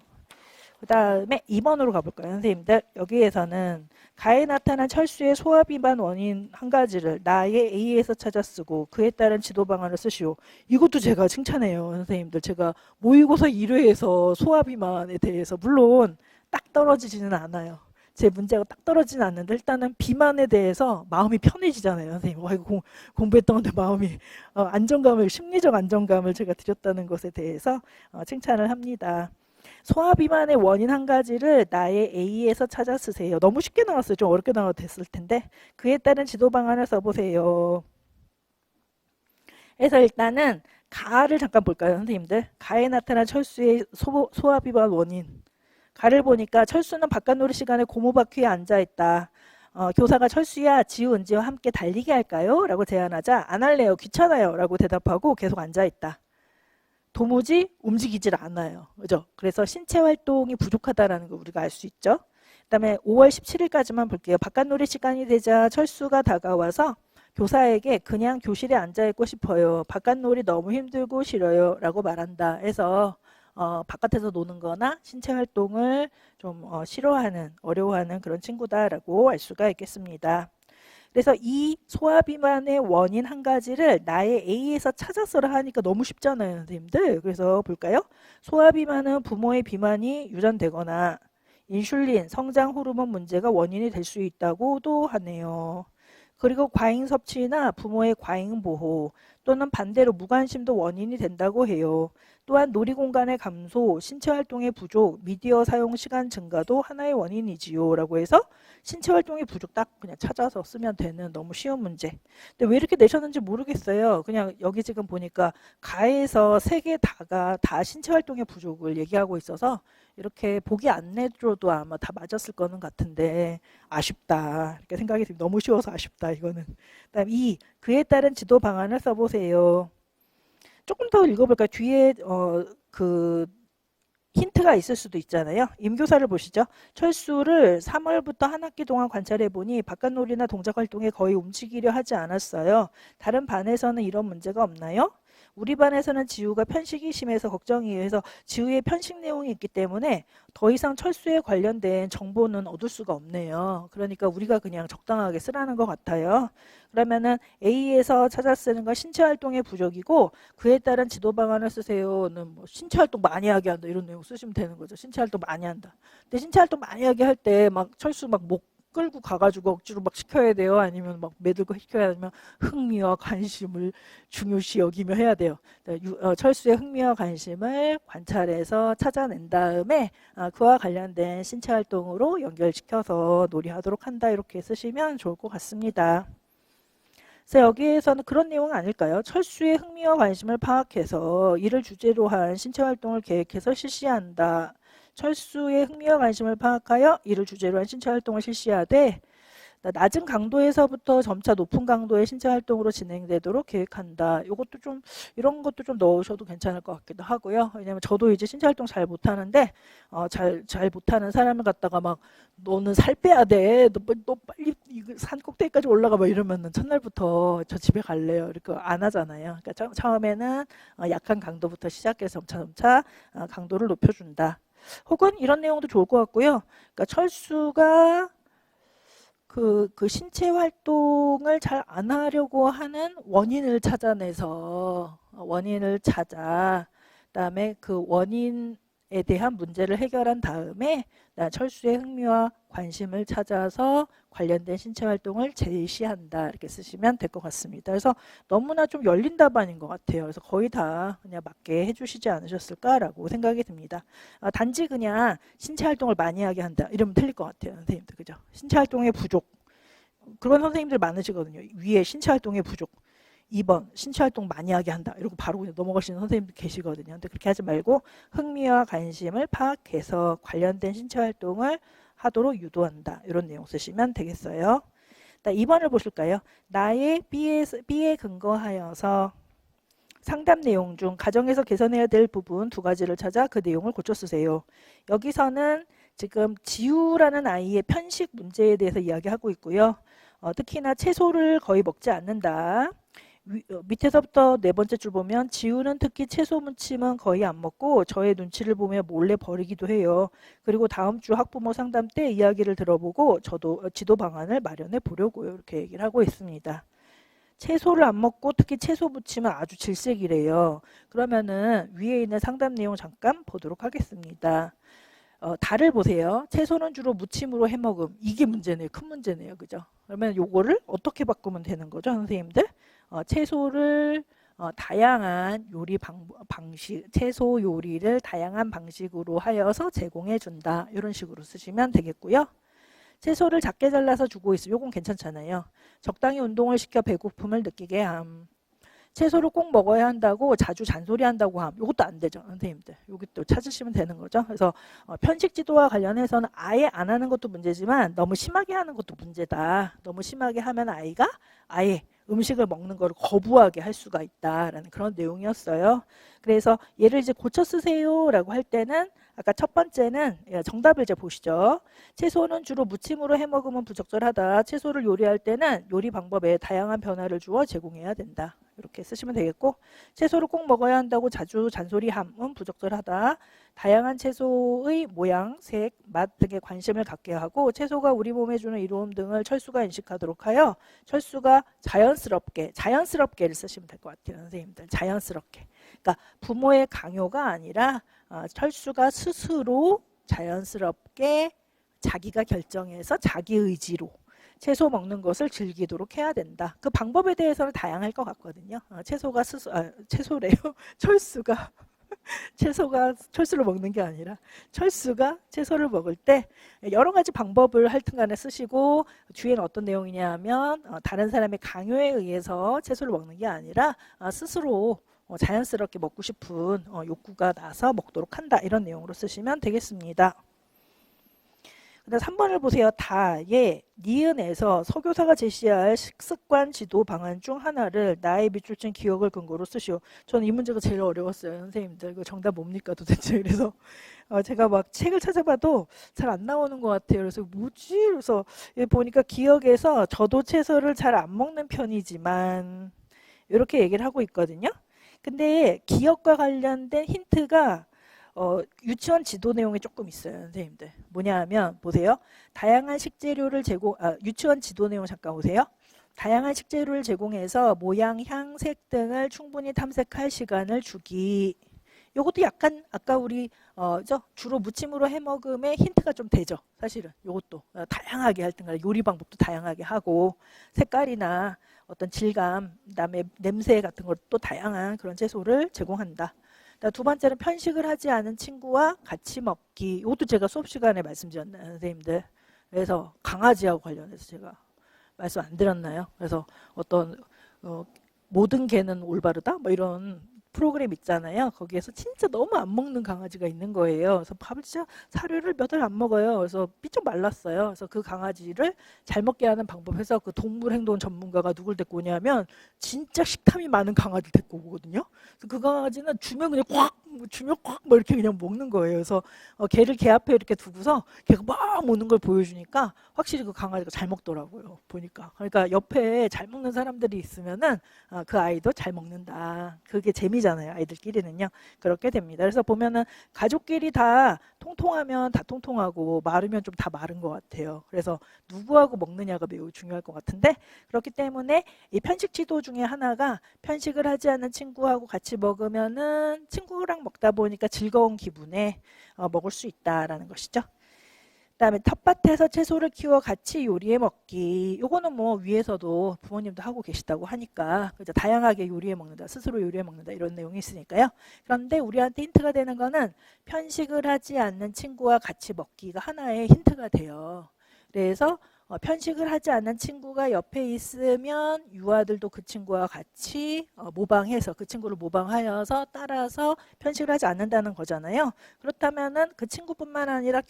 그 다음에 2번으로 가볼까요, 선생님들? 여기에서는 가에 나타난 철수의 소화비만 원인 한 가지를 나의 A에서 찾아 쓰고 그에 따른 지도 방안을 쓰시오. 이것도 제가 칭찬해요, 선생님들. 제가 모의고사 1회에서 소화비만에 대해서 물론 딱 떨어지지는 않아요. 제 문제가 딱 떨어지진 않는데 일단은 비만에 대해서 마음이 편해지잖아요. 선생님, 와, 이거 공부했던 건데 마음이 안정감을, 심리적 안정감을 제가 드렸다는 것에 대해서 칭찬을 합니다. 소화비만의 원인 한 가지를 나의 A에서 찾아 쓰세요. 너무 쉽게 나왔어요. 좀 어렵게 나와도 됐을 텐데 그에 따른 지도 방안을 써보세요. 그래서 일단은 가를 잠깐 볼까요, 선생님들? 가에 나타난 철수의 소화비만 원인. 가를 보니까 철수는 바깥놀이 시간에 고무바퀴에 앉아있다. 교사가 철수야, 지우, 은지와 함께 달리기 할까요? 라고 제안하자 안 할래요, 귀찮아요 라고 대답하고 계속 앉아있다. 도무지 움직이질 않아요. 그죠? 그래서 신체 활동이 부족하다는 거 우리가 알 수 있죠. 그 다음에 5월 17일까지만 볼게요. 바깥놀이 시간이 되자 철수가 다가와서 교사에게 그냥 교실에 앉아있고 싶어요. 바깥놀이 너무 힘들고 싫어요 라고 말한다 해서 바깥에서 노는 거나 신체 활동을 좀 싫어하는, 어려워하는 그런 친구다라고 알 수가 있겠습니다. 그래서 이 소화비만의 원인 한 가지를 나의 A에서 찾아서라 하니까 너무 쉽잖아요, 선생님들. 그래서 볼까요? 소화비만은 부모의 비만이 유전되거나 인슐린, 성장 호르몬 문제가 원인이 될 수 있다고도 하네요. 그리고 과잉 섭취나 부모의 과잉 보호 또는 반대로 무관심도 원인이 된다고 해요. 또한 놀이공간의 감소, 신체활동의 부족, 미디어 사용 시간 증가도 하나의 원인이지요 라고 해서 신체활동의 부족 딱 그냥 찾아서 쓰면 되는 너무 쉬운 문제. 근데 왜 이렇게 내셨는지 모르겠어요. 그냥 여기 지금 보니까 가에서 세 개 다가 다 신체활동의 부족을 얘기하고 있어서 이렇게 보기 안 내줘도 아마 다 맞았을 거는 같은데 아쉽다 이렇게 생각이 듭니다. 너무 쉬워서 아쉽다 이거는. 그다음 2. 그에 따른 지도 방안을 써보세요. 조금 더 읽어볼까요? 뒤에 그 힌트가 있을 수도 있잖아요. 임교사를 보시죠. 철수를 3월부터 한 학기 동안 관찰해보니 바깥놀이나 동작활동에 거의 움직이려 하지 않았어요. 다른 반에서는 이런 문제가 없나요? 우리 반에서는 지우가 편식이 심해서 걱정이에요. 해서 지우의 편식 내용이 있기 때문에 더 이상 철수에 관련된 정보는 얻을 수가 없네요. 그러니까 우리가 그냥 적당하게 쓰라는 것 같아요. 그러면은 A에서 찾아 쓰는 건 신체활동의 부족이고 그에 따른 지도 방안을 쓰세요는 뭐 신체활동 많이 하게 한다 이런 내용 쓰시면 되는 거죠. 신체활동 많이 한다. 근데 신체활동 많이 하게 할 때 막 철수 막 목 끌고 가가지고 억지로 막 시켜야 돼요? 아니면 막 매들고 시켜야 되면 흥미와 관심을 중요시 여기며 해야 돼요. 철수의 흥미와 관심을 관찰해서 찾아낸 다음에 그와 관련된 신체 활동으로 연결시켜서 놀이하도록 한다 이렇게 쓰시면 좋을 것 같습니다. 그래서 여기에서는 그런 내용은 아닐까요? 철수의 흥미와 관심을 파악해서 이를 주제로 한 신체 활동을 계획해서 실시한다. 철수의 흥미와 관심을 파악하여 이를 주제로 한 신체 활동을 실시하되 낮은 강도에서부터 점차 높은 강도의 신체 활동으로 진행되도록 계획한다. 이것도 좀 이런 것도 좀 넣으셔도 괜찮을 것 같기도 하고요. 왜냐면 저도 이제 신체 활동 잘 못하는데 잘 못하는 사람을 갖다가 막 너는 살 빼야 돼. 너 빨리 산 꼭대기까지 올라가 봐 이러면은 첫날부터 저 집에 갈래요. 이렇게 안 하잖아요. 그러니까 처음에는 약한 강도부터 시작해서 점차 강도를 높여준다. 혹은 이런 내용도 좋을 것 같고요. 그러니까 철수가 그 신체 활동을 잘 안 하려고 하는 원인을 찾아내서 원인을 찾아 그다음에 그 원인에 대한 문제를 해결한 다음에 철수의 흥미와 관심을 찾아서 관련된 신체 활동을 제시한다 이렇게 쓰시면 될 것 같습니다. 그래서 너무나 좀 열린 답안인 것 같아요. 그래서 거의 다 그냥 맞게 해주시지 않으셨을까라고 생각이 듭니다. 단지 그냥 신체 활동을 많이 하게 한다 이러면 틀릴 것 같아요, 선생님들. 그죠? 신체 활동의 부족 그런 선생님들 많으시거든요. 위에 신체 활동의 부족 2번 신체 활동 많이 하게 한다 이러고 바로 그냥 넘어가시는 선생님들 계시거든요. 근데 그렇게 하지 말고 흥미와 관심을 파악해서 관련된 신체 활동을 하도록 유도한다 이런 내용 쓰시면 되겠어요. 2번을 보실까요? 나의 B에 근거하여서 상담 내용 중 가정에서 개선해야 될 부분 2가지를 찾아 그 내용을 고쳐 쓰세요. 여기서는 지금 지우라는 아이의 편식 문제에 대해서 이야기하고 있고요. 특히나 채소를 거의 먹지 않는다. 밑에서부터 4번째 줄 보면 지우는 특히 채소 무침은 거의 안 먹고 저의 눈치를 보며 몰래 버리기도 해요. 그리고 다음 주 학부모 상담 때 이야기를 들어보고 저도 지도 방안을 마련해 보려고요. 이렇게 얘기를 하고 있습니다. 채소를 안 먹고 특히 채소 무침은 아주 질색이래요. 그러면은 위에 있는 상담 내용 잠깐 보도록 하겠습니다. 달을 보세요. 채소는 주로 무침으로 해먹음. 이게 문제네요. 큰 문제네요. 그죠? 그러면 요거를 어떻게 바꾸면 되는 거죠, 선생님들? 채소를 다양한 요리 방식, 채소 요리를 다양한 방식으로 하여서 제공해 준다. 이런 식으로 쓰시면 되겠고요. 채소를 작게 잘라서 주고 있으면 요건 괜찮잖아요. 적당히 운동을 시켜 배고픔을 느끼게 함. 채소를 꼭 먹어야 한다고 자주 잔소리한다고 함. 이것도 안 되죠, 선생님들. 여기 또 찾으시면 되는 거죠. 그래서 편식 지도와 관련해서는 아예 안 하는 것도 문제지만 너무 심하게 하는 것도 문제다. 너무 심하게 하면 아이가 아예 음식을 먹는 걸 거부하게 할 수가 있다라는 그런 내용이었어요. 그래서 얘를 이제 고쳐 쓰세요라고 할 때는 아까 첫 번째는 정답을 이제 보시죠. 채소는 주로 무침으로 해 먹으면 부적절하다. 채소를 요리할 때는 요리 방법에 다양한 변화를 주어 제공해야 된다. 이렇게 쓰시면 되겠고, 채소를 꼭 먹어야 한다고 자주 잔소리함은 부적절하다. 다양한 채소의 모양, 색, 맛 등에 관심을 갖게 하고 채소가 우리 몸에 주는 이로움 등을 철수가 인식하도록 하여 철수가 자연스럽게를 쓰시면 될 것 같아요, 선생님들. 자연스럽게. 그러니까 부모의 강요가 아니라 철수가 스스로 자연스럽게 자기가 결정해서 자기 의지로 채소 먹는 것을 즐기도록 해야 된다. 그 방법에 대해서는 다양할 것 같거든요. 채소래요. 채소가 철수를 먹는 게 아니라 철수가 채소를 먹을 때 여러 가지 방법을 하여튼간에 쓰시고, 뒤에는 어떤 내용이냐 하면 다른 사람의 강요에 의해서 채소를 먹는 게 아니라 스스로 자연스럽게 먹고 싶은 욕구가 나서 먹도록 한다. 이런 내용으로 쓰시면 되겠습니다. 그다음 3번을 보세요. 다의 니은에서 서교사가 제시할 식습관 지도 방안 중 하나를 나의 밑줄 친 기억을 근거로 쓰시오. 저는 이 문제가 제일 어려웠어요, 선생님들. 이거 정답 뭡니까 도대체? 그래서 제가 막 책을 찾아봐도 잘 안 나오는 것 같아요. 그래서 뭐지? 그래서 보니까 기억에서 저도 채소를 잘 안 먹는 편이지만 이렇게 얘기를 하고 있거든요. 근데 기억과 관련된 힌트가 유치원 지도 내용이 조금 있어요, 선생님들. 뭐냐 하면 보세요. 다양한 식재료를 유치원 지도 내용 잠깐 보세요. 다양한 식재료를 제공해서 모양, 향, 색 등을 충분히 탐색할 시간을 주기. 요것도 약간 아까 우리 주로 무침으로 해 먹음의 힌트가 좀 되죠. 사실은 요것도 다양하게 할 땐 요리 방법도 다양하게 하고 색깔이나 어떤 질감, 그다음에 냄새 같은 것도 다양한 그런 채소를 제공한다. 두 번째는 편식을 하지 않은 친구와 같이 먹기. 이것도 제가 수업 시간에 말씀드렸나요, 선생님들? 그래서 강아지하고 관련해서 제가 말씀 안 드렸나요? 그래서 어떤 모든 개는 올바르다? 뭐 이런 프로그램 있잖아요. 거기에서 진짜 너무 안 먹는 강아지가 있는 거예요. 그래서 밥을 진짜 사료를 몇 알 안 먹어요. 그래서 삐쩍 말랐어요. 그래서 그 강아지를 잘 먹게 하는 방법 해서 그 동물 행동 전문가가 누굴 데리고 오냐면 진짜 식탐이 많은 강아지를 데리고 오거든요. 그래서 그 강아지는 주면 그냥 꽉 뭐 이렇게 그냥 먹는 거예요. 그래서 걔를 개 앞에 이렇게 두고서 걔가 막 먹는 걸 보여주니까 확실히 그 강아지가 잘 먹더라고요. 보니까. 그러니까 옆에 잘 먹는 사람들이 있으면은 그 아이도 잘 먹는다. 그게 재미잖아요. 아이들끼리는요. 그렇게 됩니다. 그래서 보면은 가족끼리 다 통통하면 다 통통하고 마르면 좀 다 마른 것 같아요. 그래서 누구하고 먹느냐가 매우 중요할 것 같은데, 그렇기 때문에 이 편식 지도 중에 하나가 편식을 하지 않는 친구하고 같이 먹으면은 친구랑 먹다 보니까 즐거운 기분에 먹을 수 있다라는 것이죠. 그다음에 텃밭에서 채소를 키워 같이 요리해 먹기. 요거는 뭐 위에서도 부모님도 하고 계시다고 하니까 그죠? 다양하게 요리해 먹는다, 스스로 요리해 먹는다 이런 내용이 있으니까요. 그런데 우리한테 힌트가 되는 거는 편식을 하지 않는 친구와 같이 먹기가 하나의 힌트가 돼요. 그래서 편식을 하지 않는 친구가 옆에 있으면 유아들도 그 친구와 같이 모방해서 그 친구를 모방하여서 따라서 편식을 하지 않는다는 거잖아요. 그렇다면은 그 친구뿐만 아니라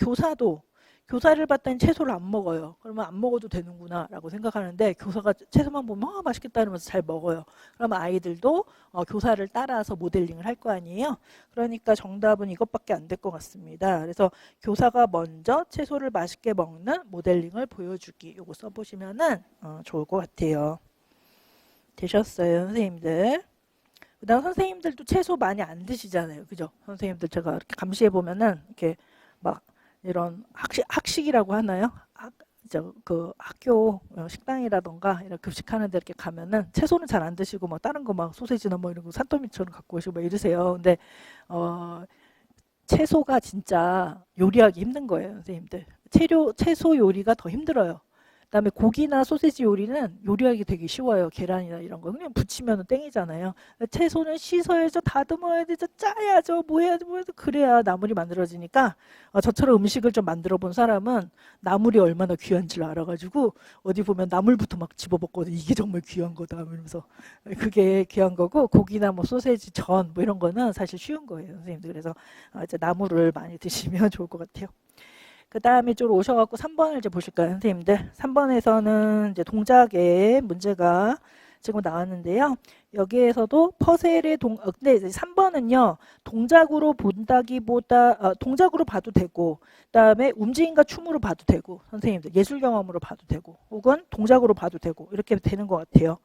교사를 봤더니 채소를 안 먹어요. 그러면 안 먹어도 되는구나 라고 생각하는데, 교사가 채소만 보면 맛있겠다 이러면서 잘 먹어요. 그러면 아이들도 교사를 따라서 모델링을 할 거 아니에요. 그러니까 정답은 이것밖에 안 될 것 같습니다. 그래서 교사가 먼저 채소를 맛있게 먹는 모델링을 보여주기. 이거 써보시면 좋을 것 같아요. 되셨어요, 선생님들? 그 다음 선생님들도 채소 많이 안 드시잖아요. 그죠? 선생님들 제가 이렇게 감시해보면은 이렇게 막 이런 학식이라고 하나요? 그 학교 식당이라던가 이런 급식하는 데 이렇게 가면은 채소는 잘 안 드시고 막 다른 거 막 소세지나 뭐 이런 거 산더미처럼 갖고 오시고 막 이러세요. 근데 채소가 진짜 요리하기 힘든 거예요, 선생님들. 채소 요리가 더 힘들어요. 그다음에 고기나 소시지 요리는 요리하기 되게 쉬워요. 계란이나 이런 거 그냥 부치면 땡이잖아요. 채소는 씻어야죠, 다듬어야 되죠, 짜야죠, 뭐 해야죠, 뭐 해야죠. 그래야 나물이 만들어지니까 저처럼 음식을 좀 만들어 본 사람은 나물이 얼마나 귀한지를 알아가지고 어디 보면 나물부터 막 집어먹거든. 이게 정말 귀한 거다 이러면서. 그게 귀한 거고, 고기나 뭐 소시지, 전 뭐 이런 거는 사실 쉬운 거예요, 선생님들. 그래서 이제 나물을 많이 드시면 좋을 것 같아요. 그 다음에 이쪽으로 오셔갖고 3번을 이제 보실까요, 선생님들? 3번에서는 이제 동작의 문제가 지금 나왔는데요. 여기에서도 퍼셀의 근데 이제 3번은요, 동작으로 본다기보다, 동작으로 봐도 되고, 그 다음에 움직임과 춤으로 봐도 되고, 선생님들, 예술 경험으로 봐도 되고, 혹은 동작으로 봐도 되고, 이렇게 되는 것 같아요.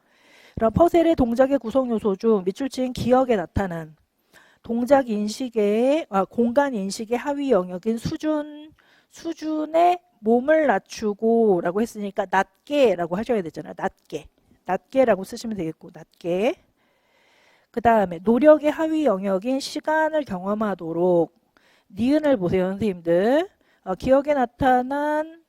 그럼 퍼셀의 동작의 구성 요소 중 밑줄 친 기억에 나타난 동작 인식의, 공간 인식의 하위 영역인 수준에 몸을 낮추고 라고 했으니까 낮게 라고 하셔야 되잖아요. 낮게 라고 쓰시면 되겠고, 낮게. 그 다음에 노력의 하위 영역인 시간을 경험하도록, 니은을 보세요, 선생님들. 기억에 나타난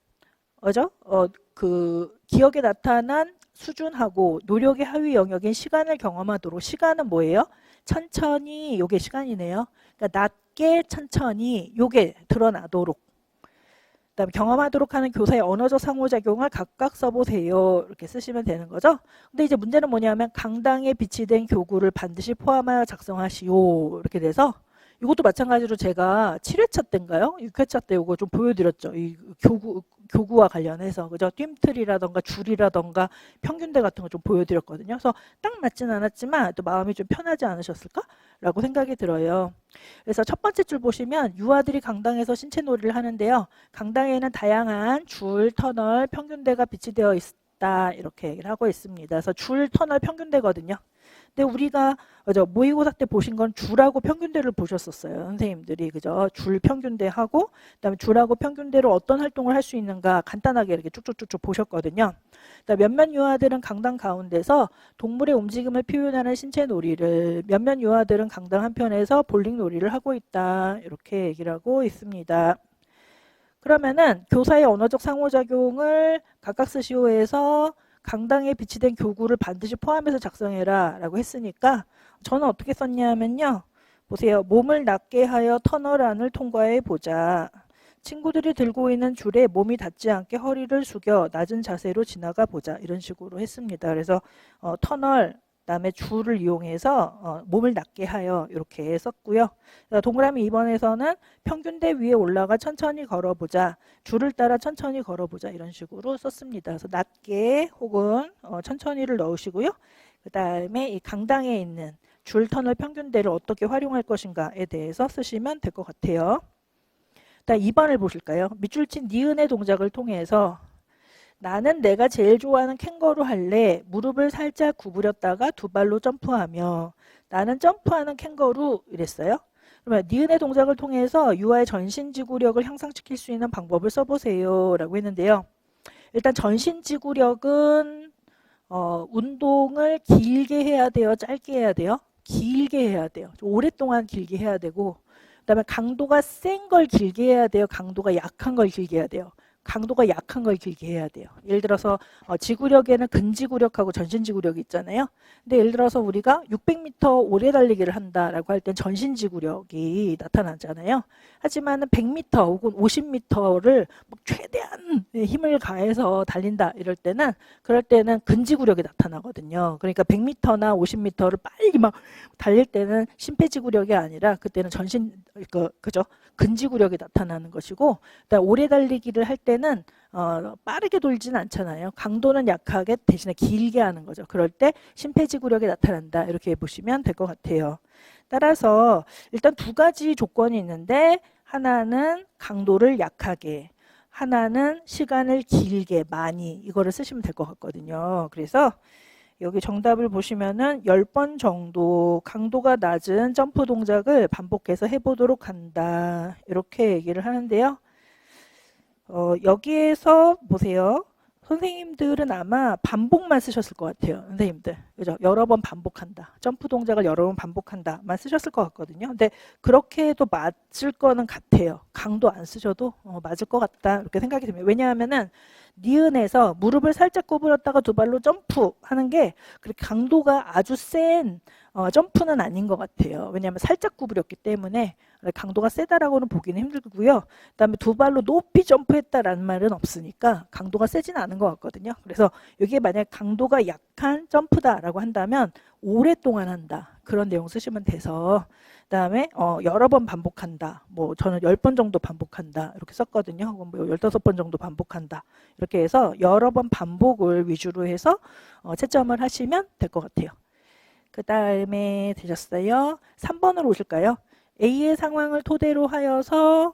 기억에 나타난 수준하고 노력의 하위 영역인 시간을 경험하도록. 시간은 뭐예요? 천천히, 요게 시간이네요. 그러니까 낮게 천천히 요게 드러나도록. 그다음에 경험하도록 하는 교사의 언어적 상호작용을 각각 써보세요. 이렇게 쓰시면 되는 거죠. 근데 이제 문제는 뭐냐면 강당에 비치된 교구를 반드시 포함하여 작성하시오. 이렇게 돼서 이것도 마찬가지로 제가 7회차 때인가요? 6회차 때 이거 좀 보여드렸죠. 이 교구와 관련해서. 그죠? 뜀틀이라던가 줄이라던가 평균대 같은 거 좀 보여드렸거든요. 그래서 딱 맞진 않았지만 또 마음이 좀 편하지 않으셨을까? 라고 생각이 들어요. 그래서 첫 번째 줄 보시면 유아들이 강당에서 신체 놀이를 하는데요. 강당에는 다양한 줄, 터널, 평균대가 비치되어 있다. 이렇게 얘기를 하고 있습니다. 그래서 줄, 터널, 평균대거든요. 근데 우리가 모의고사 때 보신 건 줄하고 평균대를 보셨었어요, 선생님들이. 그죠? 줄 평균대하고 그다음에 줄하고 평균대로 어떤 활동을 할 수 있는가 간단하게 이렇게 쭉쭉쭉쭉 보셨거든요. 몇몇 유아들은 강당 가운데서 동물의 움직임을 표현하는 신체 놀이를, 몇몇 유아들은 강당 한편에서 볼링 놀이를 하고 있다. 이렇게 얘기를 하고 있습니다. 그러면은 교사의 언어적 상호작용을 각각 쓰시오에서 강당에 비치된 교구를 반드시 포함해서 작성해라 라고 했으니까 저는 어떻게 썼냐면요. 보세요. 몸을 낮게 하여 터널 안을 통과해 보자. 친구들이 들고 있는 줄에 몸이 닿지 않게 허리를 숙여 낮은 자세로 지나가 보자. 이런 식으로 했습니다. 그래서 터널, 그다음에 줄을 이용해서 몸을 낮게 하여 이렇게 썼고요. 동그라미 2번에서는 평균대 위에 올라가 천천히 걸어보자. 줄을 따라 천천히 걸어보자. 이런 식으로 썼습니다. 그래서 낮게 혹은 천천히를 넣으시고요. 그 다음에 이 강당에 있는 줄, 터널, 평균대를 어떻게 활용할 것인가에 대해서 쓰시면 될 것 같아요. 2번을 보실까요? 밑줄 친 니은의 동작을 통해서 나는 내가 제일 좋아하는 캥거루 할래. 무릎을 살짝 구부렸다가 두 발로 점프하며. 나는 점프하는 캥거루 이랬어요. 그러면 니은의 동작을 통해서 유아의 전신지구력을 향상시킬 수 있는 방법을 써보세요 라고 했는데요. 일단 전신지구력은 운동을 길게 해야 돼요? 짧게 해야 돼요? 길게 해야 돼요. 오랫동안 길게 해야 되고, 그 다음에 강도가 센 걸 길게 해야 돼요? 강도가 약한 걸 길게 해야 돼요? 강도가 약한 걸 길게 해야 돼요. 예를 들어서 지구력에는 근지구력하고 전신지구력이 있잖아요. 근데 예를 들어서 우리가 600m 오래 달리기를 한다라고 할 땐 전신지구력이 나타나잖아요. 하지만 100m 혹은 50m를 최대한 힘을 가해서 달린다 이럴 때는, 그럴 때는 근지구력이 나타나거든요. 그러니까 100m나 50m를 빨리 막 달릴 때는 심폐지구력이 아니라 그때는 그죠? 근지구력이 나타나는 것이고, 오래 달리기를 할 때는 빠르게 돌지는 않잖아요. 강도는 약하게 대신에 길게 하는 거죠. 그럴 때 심폐지구력이 나타난다. 이렇게 보시면 될 것 같아요. 따라서 일단 두 가지 조건이 있는데, 하나는 강도를 약하게, 하나는 시간을 길게 많이, 이거를 쓰시면 될 것 같거든요. 그래서 여기 정답을 보시면은 10번 정도 강도가 낮은 점프 동작을 반복해서 해보도록 한다. 이렇게 얘기를 하는데요. 여기에서 보세요. 선생님들은 아마 반복만 쓰셨을 것 같아요. 선생님들. 그죠? 여러 번 반복한다. 점프 동작을 여러 번 반복한다만 쓰셨을 것 같거든요. 근데 그렇게 해도 맞을 거는 같아요. 강도 안 쓰셔도 맞을 것 같다. 이렇게 생각이 듭니다. 왜냐하면은 니은에서 무릎을 살짝 구부렸다가 두 발로 점프하는 게 그렇게 강도가 아주 센 점프는 아닌 것 같아요. 왜냐하면 살짝 구부렸기 때문에 강도가 세다라고는 보기는 힘들고요. 그다음에 두 발로 높이 점프했다라는 말은 없으니까 강도가 세지는 않은 것 같거든요. 그래서 이게 만약 강도가 약한 점프다라고 한다면 오랫동안 한다. 그런 내용 쓰시면 돼서 그다음에 여러 번 반복한다. 뭐 저는 10번 정도 반복한다. 이렇게 썼거든요. 뭐 15번 정도 반복한다. 이렇게 해서 여러 번 반복을 위주로 해서 채점을 하시면 될 것 같아요. 그 다음에 되셨어요? 3번으로 오실까요? A의 상황을 토대로 하여서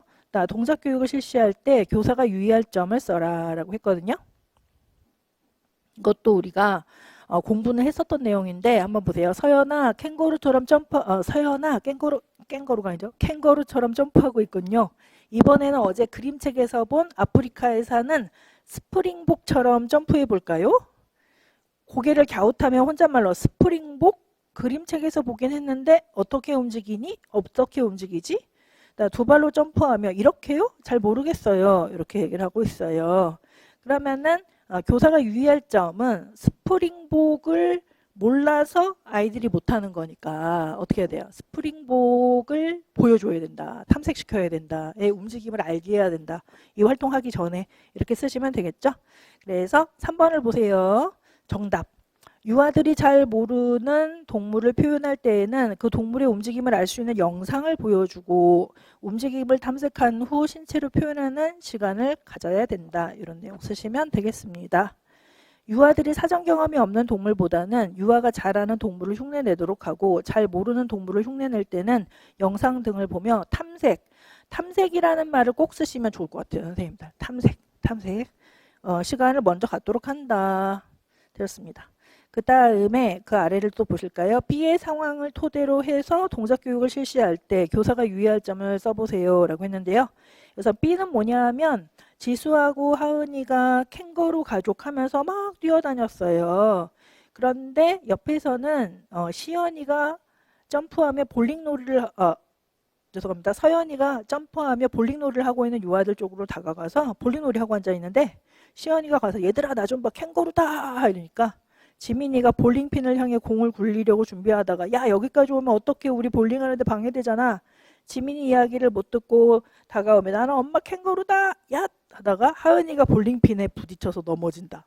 동작 교육을 실시할 때 교사가 유의할 점을 써라 라고 했거든요. 이것도 우리가 공부는 했었던 내용인데 한번 보세요. 서연아 캥거루처럼 서연아 캥거루가 아니죠. 캥거루처럼 점프하고 있군요. 이번에는 어제 그림책에서 본 아프리카에 사는 스프링복처럼 점프해 볼까요? 고개를 갸웃하며 혼잣말로 스프링복? 그림책에서 보긴 했는데 어떻게 움직이니? 어떻게 움직이지? 두 발로 점프하며 이렇게요? 잘 모르겠어요. 이렇게 얘기를 하고 있어요. 그러면은 교사가 유의할 점은 스프링복을 몰라서 아이들이 못하는 거니까 어떻게 해야 돼요? 스프링복을 보여줘야 된다. 탐색시켜야 된다. 움직임을 알게 해야 된다. 이 활동하기 전에 이렇게 쓰시면 되겠죠? 그래서 3번을 보세요. 정답. 유아들이 잘 모르는 동물을 표현할 때에는 그 동물의 움직임을 알 수 있는 영상을 보여주고 움직임을 탐색한 후 신체로 표현하는 시간을 가져야 된다. 이런 내용 쓰시면 되겠습니다. 유아들이 사전 경험이 없는 동물보다는 유아가 잘 아는 동물을 흉내내도록 하고 잘 모르는 동물을 흉내낼 때는 영상 등을 보며 탐색이라는 말을 꼭 쓰시면 좋을 것 같아요. 선생님들. 탐색. 시간을 먼저 갖도록 한다. 되었습니다. 그 다음에 그 아래를 또 보실까요? B의 상황을 토대로 해서 동작 교육을 실시할 때 교사가 유의할 점을 써보세요 라고 했는데요. 그래서 B는 뭐냐 하면 지수하고 하은이가 캥거루 가족 하면서 막 뛰어다녔어요. 그런데 옆에서는 시연이가 점프하며 볼링놀이를 죄송합니다. 서연이가 점프하며 볼링놀이를 하고 있는 유아들 쪽으로 다가가서 볼링놀이 하고 앉아 있는데 시연이가 가서 얘들아 나 좀 봐 캥거루다 이러니까 지민이가 볼링핀을 향해 공을 굴리려고 준비하다가 야 여기까지 오면 어떻게 우리 볼링하는데 방해되잖아. 지민이 이야기를 못 듣고 다가오면 나는 엄마 캥거루다 야 하다가 하은이가 볼링핀에 부딪혀서 넘어진다.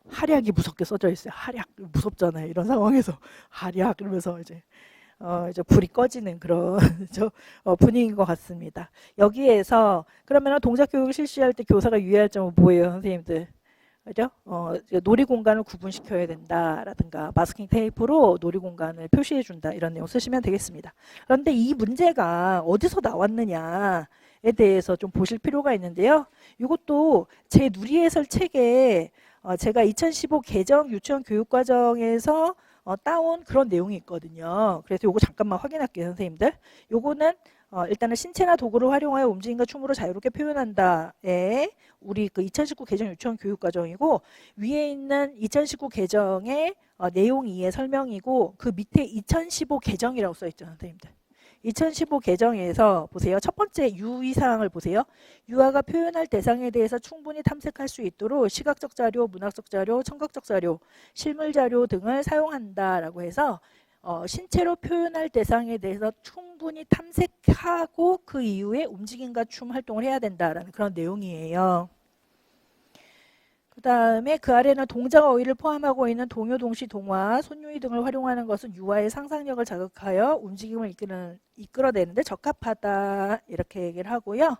활약이 무섭게 써져 있어요. 활약 무섭잖아요. 이런 상황에서 활약 그러면서 이제 불이 꺼지는 그런 분위기인 것 같습니다. 여기에서 그러면 동작 교육을 실시할 때 교사가 유의할 점은 뭐예요, 선생님들? 그죠? 놀이 공간을 구분시켜야 된다라든가 마스킹 테이프로 놀이 공간을 표시해 준다 이런 내용 쓰시면 되겠습니다. 그런데 이 문제가 어디서 나왔느냐에 대해서 좀 보실 필요가 있는데요. 이것도 제 누리해설 책에 제가 2015 개정 유치원 교육과정에서 따온 그런 내용이 있거든요. 그래서 요거 잠깐만 확인할게요, 선생님들. 요거는 일단은 신체나 도구를 활용하여 움직임과 춤으로 자유롭게 표현한다에 우리 그 2019 개정 유치원 교육과정이고 위에 있는 2019 개정의 내용 2의 설명이고 그 밑에 2015 개정이라고 써 있죠, 선생님들. 2015 개정에서 보세요. 첫 번째 유의사항을 보세요. 유아가 표현할 대상에 대해서 충분히 탐색할 수 있도록 시각적 자료, 문학적 자료, 청각적 자료, 실물 자료 등을 사용한다라고 해서 신체로 표현할 대상에 대해서 충분히 탐색하고 그 이후에 움직임과 춤 활동을 해야 된다라는 그런 내용이에요. 그 다음에 그 아래는 동작 어휘를 포함하고 있는 동요, 동시, 동화, 손유희 등을 활용하는 것은 유아의 상상력을 자극하여 움직임을 이끌어내는데 적합하다 이렇게 얘기를 하고요.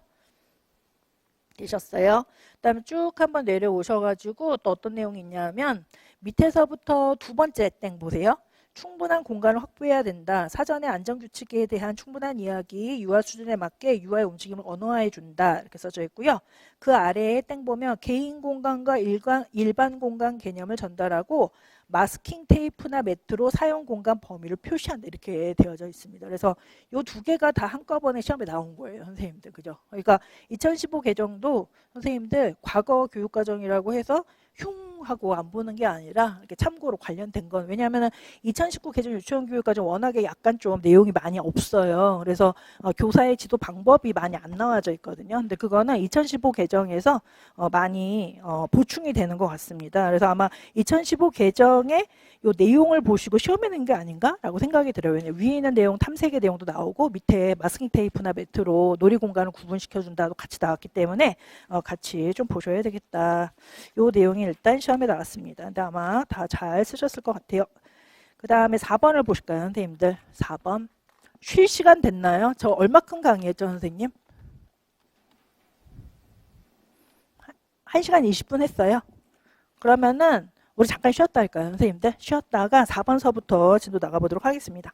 되셨어요? 그 다음에 쭉 한번 내려오셔가지고 또 어떤 내용이 있냐면 밑에서부터 두 번째 땡 보세요. 충분한 공간을 확보해야 된다. 사전에 안전규칙에 대한 충분한 이야기, 유아 수준에 맞게 유아의 움직임을 언어화해 준다. 이렇게 써져 있고요. 그 아래에 땡 보면 개인 공간과 일반 공간 개념을 전달하고 마스킹 테이프나 매트로 사용 공간 범위를 표시한다. 이렇게 되어져 있습니다. 그래서 이 두 개가 다 한꺼번에 시험에 나온 거예요. 선생님들. 그죠? 그러니까 2015 개정도 선생님들 과거 교육과정이라고 해서 흉 하고 안 보는 게 아니라 이렇게 참고로 관련된 건 왜냐하면 2019 개정 유치원 교육과정 워낙에 약간 좀 내용이 많이 없어요. 그래서 교사의 지도 방법이 많이 안 나와져 있거든요. 근데 그거는 2015 개정에서 많이 보충이 되는 것 같습니다. 그래서 아마 2015 개정의 요 내용을 보시고 시험에 낸 게 아닌가라고 생각이 들어요. 왜냐면 위에 있는 내용 탐색의 내용도 나오고 밑에 마스킹 테이프나 매트로 놀이 공간을 구분시켜준다도 같이 나왔기 때문에 같이 좀 보셔야 되겠다. 요 내용이 일단 시험에 나왔습니다. 근데 아마 다 잘 쓰셨을 것 같아요. 그 다음에 4번을 보실까요, 선생님들? 4번. 쉴 시간 됐나요? 저 얼마큼 강의했죠, 선생님? 1시간 20분 했어요. 그러면은 우리 잠깐 쉬었다 할까요, 선생님들? 쉬었다가 4번서부터 진도 나가보도록 하겠습니다.